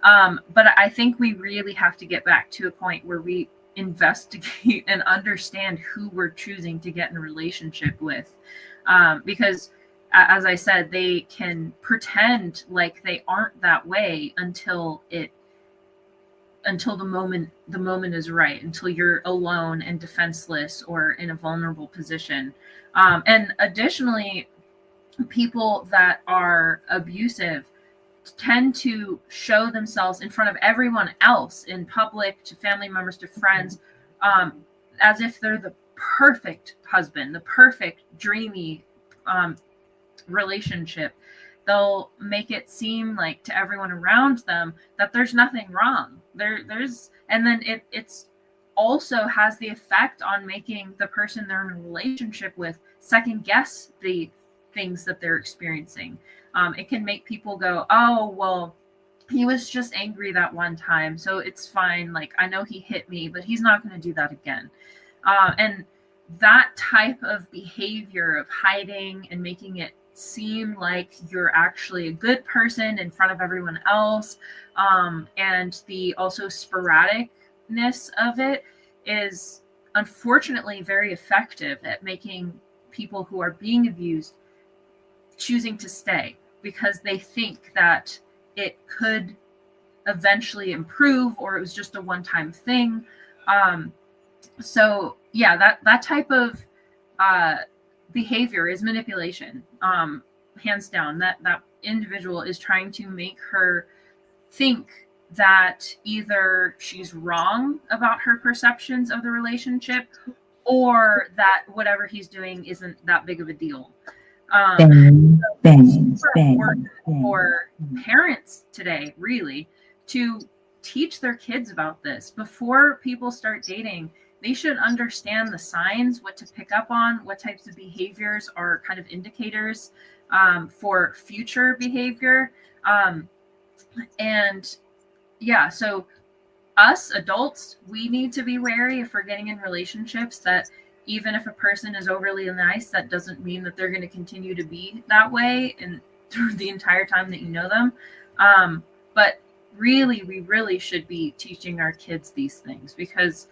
But I think we really have to get back to a point where we investigate and understand who we're choosing to get in a relationship with. Because as I said, they can pretend like they aren't that way until the moment is right, until you're alone and defenseless or in a vulnerable position. And additionally, people that are abusive tend to show themselves in front of everyone else in public, to family members, to friends, as if they're the perfect husband, the perfect dreamy relationship. They'll make it seem like to everyone around them that there's nothing wrong. And then it's also has the effect on making the person they're in a relationship with second guess the things that they're experiencing. It can make people go, oh, well, he was just angry that one time, so it's fine. Like, I know he hit me, but he's not going to do that again. And that type of behavior of hiding and making it seem like you're actually a good person in front of everyone else, and the also sporadicness of it is unfortunately very effective at making people who are being abused choosing to stay, because they think that it could eventually improve, or it was just a one-time thing. So yeah, that type of behavior is manipulation, hands down. That individual is trying to make her think that either she's wrong about her perceptions of the relationship, or that whatever he's doing isn't that big of a deal. It's super important for parents today, really, to teach their kids about this before people start dating. They should understand the signs, what to pick up on, what types of behaviors are kind of indicators for future behavior. And yeah, so us adults, we need to be wary if we're getting in relationships that even if a person is overly nice, that doesn't mean that they're going to continue to be that way and through the entire time that you know them. But really, we really should be teaching our kids these things, because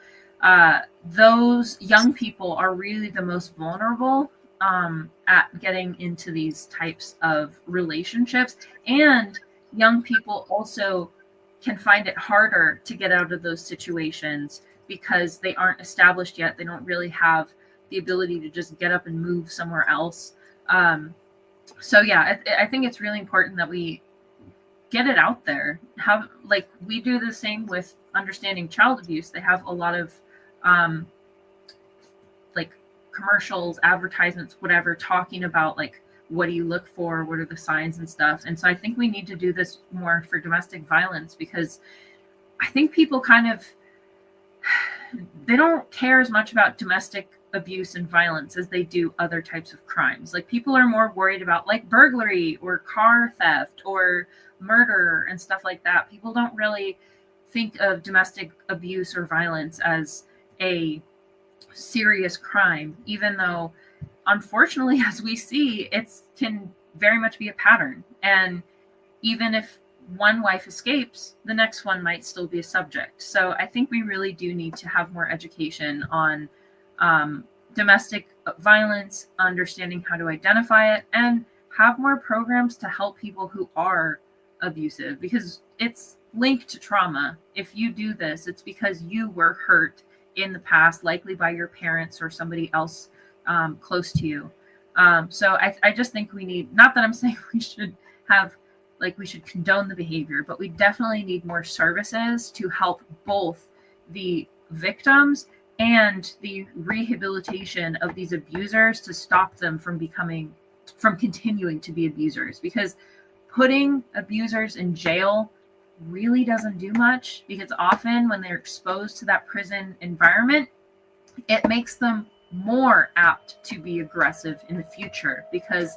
those young people are really the most vulnerable at getting into these types of relationships. And young people also can find it harder to get out of those situations because they aren't established yet. They don't really have the ability to just get up and move somewhere else. So yeah, I think it's really important that we get it out there. Have, like, we do the same with understanding child abuse. They have a lot of like commercials, advertisements, whatever, talking about like, what do you look for? What are the signs and stuff? And so I think we need to do this more for domestic violence, because I think people kind of, they don't care as much about domestic abuse and violence as they do other types of crimes. Like, people are more worried about like burglary or car theft or murder and stuff like that. People don't really think of domestic abuse or violence as a serious crime, even though unfortunately, as we see, it can very much be a pattern. And even if one wife escapes, the next one might still be a subject. So I think we really do need to have more education on domestic violence, understanding how to identify it, and have more programs to help people who are abusive, because it's linked to trauma. If you do this, it's because you were hurt in the past, likely by your parents or somebody else close to you. So I just think we need, not that I'm saying we should have, like, we should condone the behavior, but we definitely need more services to help both the victims and the rehabilitation of these abusers to stop them from continuing to be abusers. Because putting abusers in jail really doesn't do much, because often when they're exposed to that prison environment, it makes them more apt to be aggressive in the future, because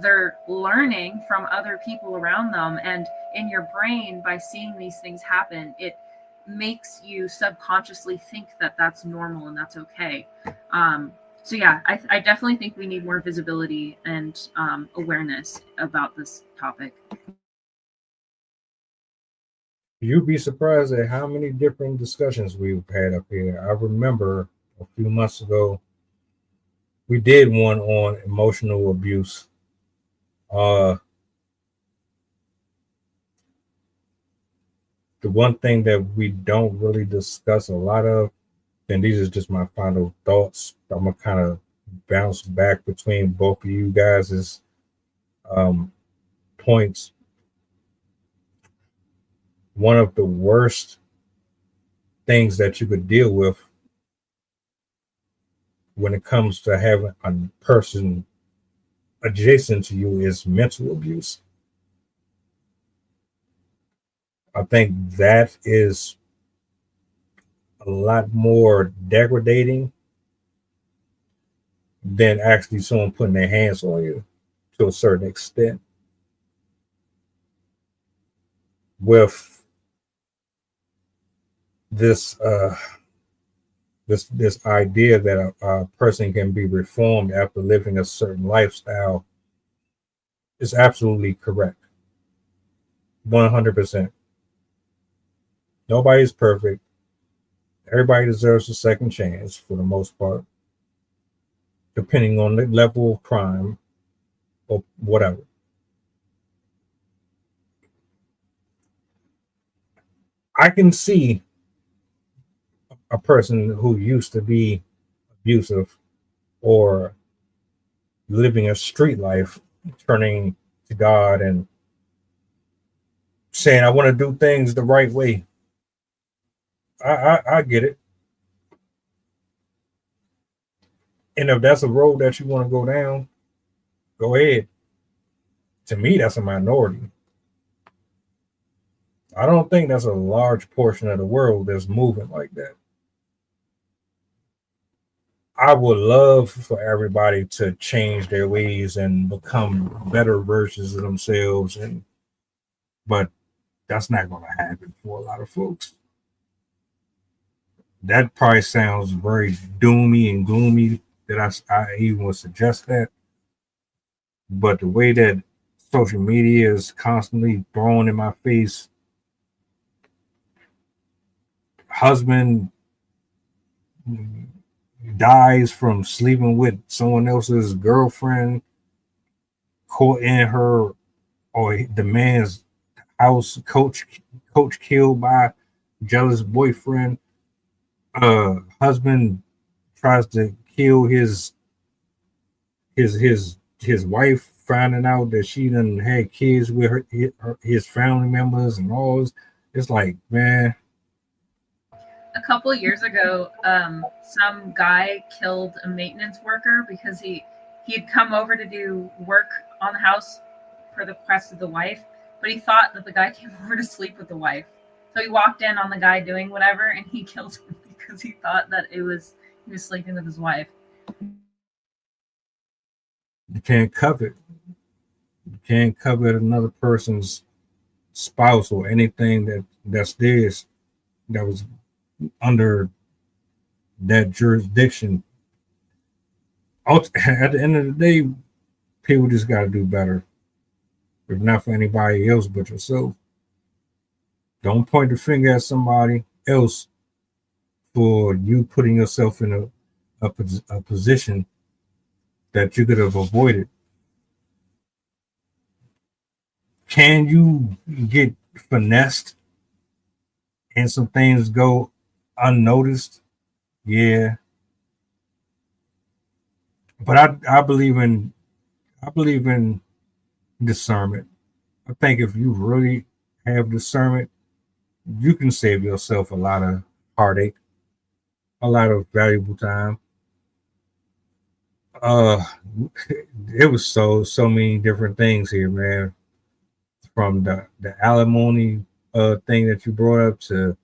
they're learning from other people around them. And in your brain, by seeing these things happen, it makes you subconsciously think that that's normal and that's okay. So yeah, I definitely think we need more visibility and awareness about this topic.
You'd be surprised at how many different discussions we've had up here. I remember a few months ago, we did one on emotional abuse. The one thing that we don't really discuss a lot of, and these are just my final thoughts, I'm gonna kind of bounce back between both of you guys' points. One of the worst things that you could deal with when it comes to having a person adjacent to you is mental abuse. I think that is a lot more degrading than actually someone putting their hands on you, to a certain extent. With this this idea that a person can be reformed after living a certain lifestyle is absolutely correct. 100%. Nobody's perfect. Everybody deserves a second chance for the most part, depending on the level of crime or whatever. I can see a person who used to be abusive or living a street life turning to God and saying, I want to do things the right way. I get it. And if that's a road that you want to go down, go ahead. To me, that's a minority. I don't think that's a large portion of the world that's moving like that. I would love for everybody to change their ways and become better versions of themselves, but that's not going to happen for a lot of folks. That probably sounds very doomy and gloomy that I even would suggest that. But the way that social media is constantly thrown in my face, husband dies from sleeping with someone else's girlfriend, caught in her, or demands house, coach killed by jealous boyfriend. Husband tries to kill his wife, finding out that she done had kids with his family members and all this. It's like, man.
A couple of years ago, some guy killed a maintenance worker because he had come over to do work on the house per the request of the wife, but he thought that the guy came over to sleep with the wife. So he walked in on the guy doing whatever, and he killed him because he thought that he was sleeping with his wife.
You can't covet. You can't covet another person's spouse or anything that's theirs that was under that jurisdiction. At the end of the day, people just got to do better. If not for anybody else but yourself. Don't point the finger at somebody else for you putting yourself in a position that you could have avoided. Can you get finessed and some things go unnoticed? Yeah. But I believe in discernment. I think if you really have discernment, you can save yourself a lot of heartache, a lot of valuable time. It was so many different things here, man. From the alimony thing that you brought up to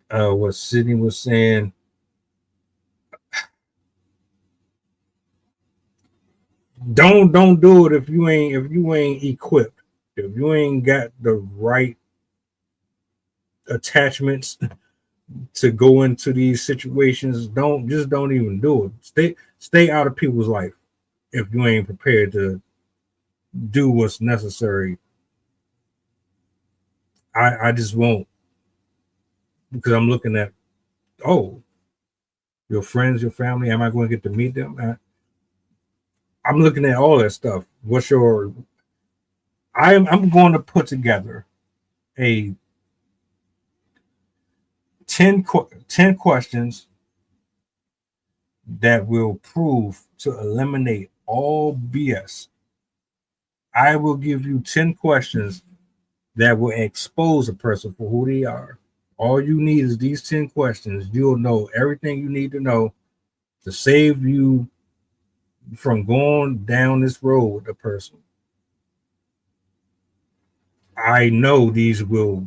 what Sydney was saying. Don't do it if you ain't equipped. If you ain't got the right attachments to go into these situations, don't even do it. Stay out of people's life if you ain't prepared to do what's necessary. I just won't, because I'm looking at, your friends, your family, am I going to get to meet them? I'm looking at all that stuff. I'm going to put together a 10 questions that will prove to eliminate all BS. I will give you 10 questions that will expose a person for who they are. All you need is these 10 questions. You'll know everything you need to know to save you from going down this road with a person. I know it will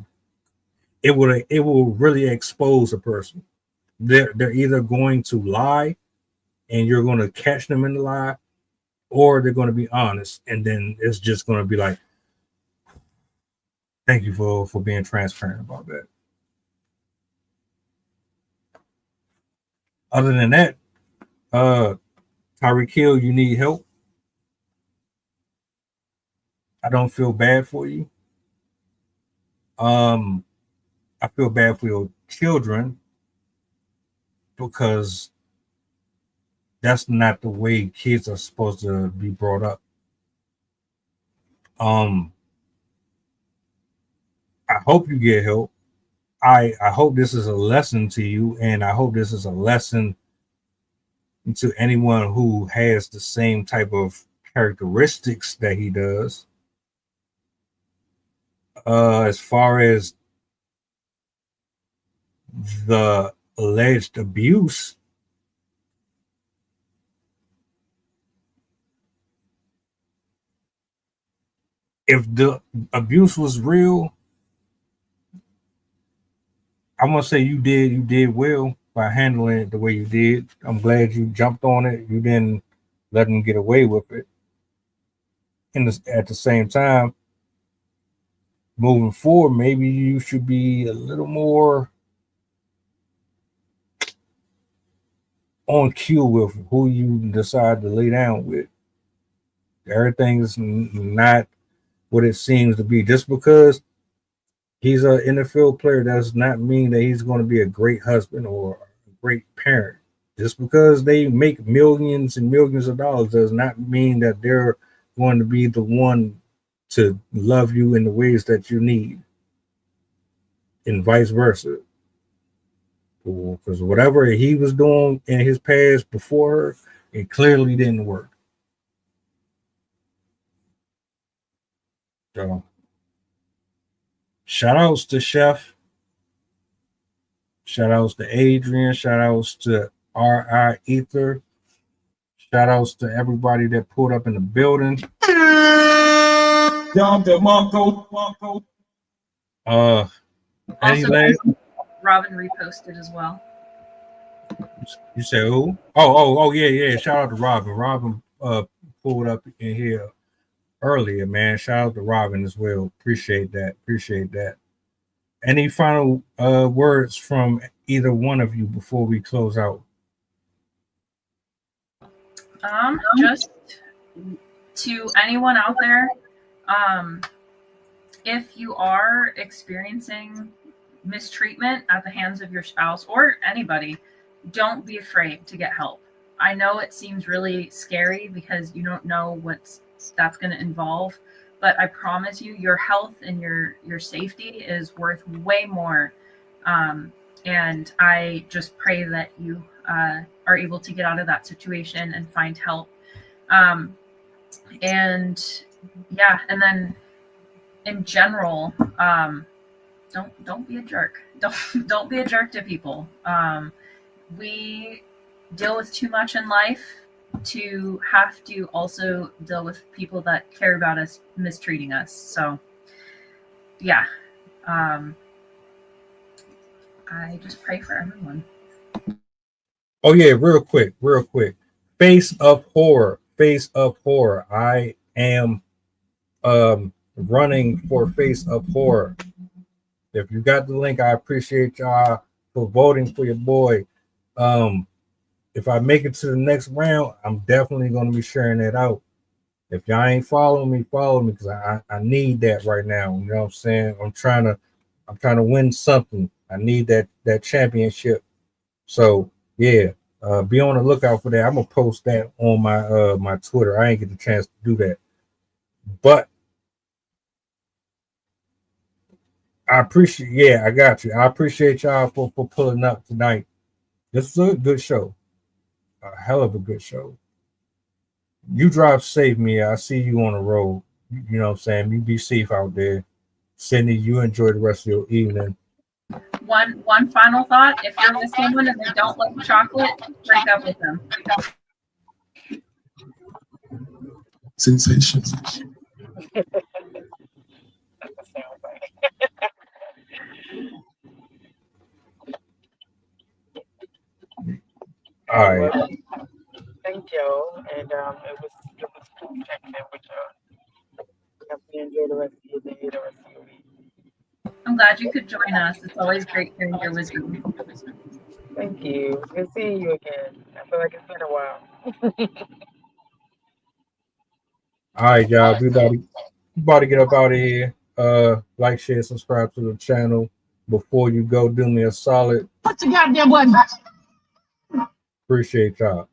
really expose a person. They're either going to lie and you're going to catch them in the lie, or they're going to be honest, and then it's just going to be like, thank you for being transparent about that. Other than that, Tyreek Hill, you need help. I don't feel bad for you. I feel bad for your children, because that's not the way kids are supposed to be brought up. I hope you get help. I hope this is a lesson to you, and I hope this is a lesson to anyone who has the same type of characteristics that he does. As far as the alleged abuse, if the abuse was real, I'm gonna say you did well by handling it the way you did. I'm glad you jumped on it. You didn't let him get away with it. And at the same time, moving forward, maybe you should be a little more on cue with who you decide to lay down with. Everything's not what it seems to be. Just because he's an NFL player does not mean that he's going to be a great husband or a great parent. Just because they make millions and millions of dollars does not mean that they're going to be the one to love you in the ways that you need, and vice versa. Because whatever he was doing in his past before her, it clearly didn't work. So, shout outs to Chef. Shout outs to Adrian. Shout outs to R.I. Ether. Shout outs to everybody that pulled up in the building. Any last?
Robin reposted as well.
You said who? Oh, yeah. Shout out to Robin. Robin pulled up in here earlier, man. Shout out to Robin as well. Appreciate that. Any final words from either one of you before we close out?
Just to anyone out there, if you are experiencing mistreatment at the hands of your spouse or anybody, don't be afraid to get help. I know it seems really scary because you don't know what that's going to involve, but I promise you, your health and your safety is worth way more. And I just pray that you are able to get out of that situation and find help. And then in general, don't be a jerk. Don't be a jerk to people. We deal with too much in life to have to also deal with people that care about us mistreating us. So yeah, I just pray for everyone.
Oh yeah, real quick. Face of horror. I am running for Face of Horror. If you got the link, I appreciate y'all for voting for your boy. If I make it to the next round, I'm definitely going to be sharing that out. If y'all ain't following me, follow me, because I need that right now. You know what I'm saying? I'm trying to win something. I need that championship. So yeah, be on the lookout for that. I'm gonna post that on my Twitter. I ain't get the chance to do that, but I appreciate. Yeah, I got you. I appreciate y'all for pulling up tonight. This was a good show. A hell of a good show. You drive safe, Mia. I see you on the road. You know what I'm saying? You be safe out there. Sydney, you enjoy the rest of your evening.
One final thought. If you're with someone and they don't like chocolate, break up with them.
Sensation.
All right.
Thank you. And it was cool checking in with y'all. Definitely enjoy the rest of your day, the rest of your week.
I'm glad you could join us. It's always great hearing your wisdom.
Thank you. Good seeing you again. I feel like it's been a while.
All right, y'all. We about to get up out of here. Like, share, subscribe to the channel. Before you go, do me a solid.
Put your goddamn button back.
Appreciate y'all.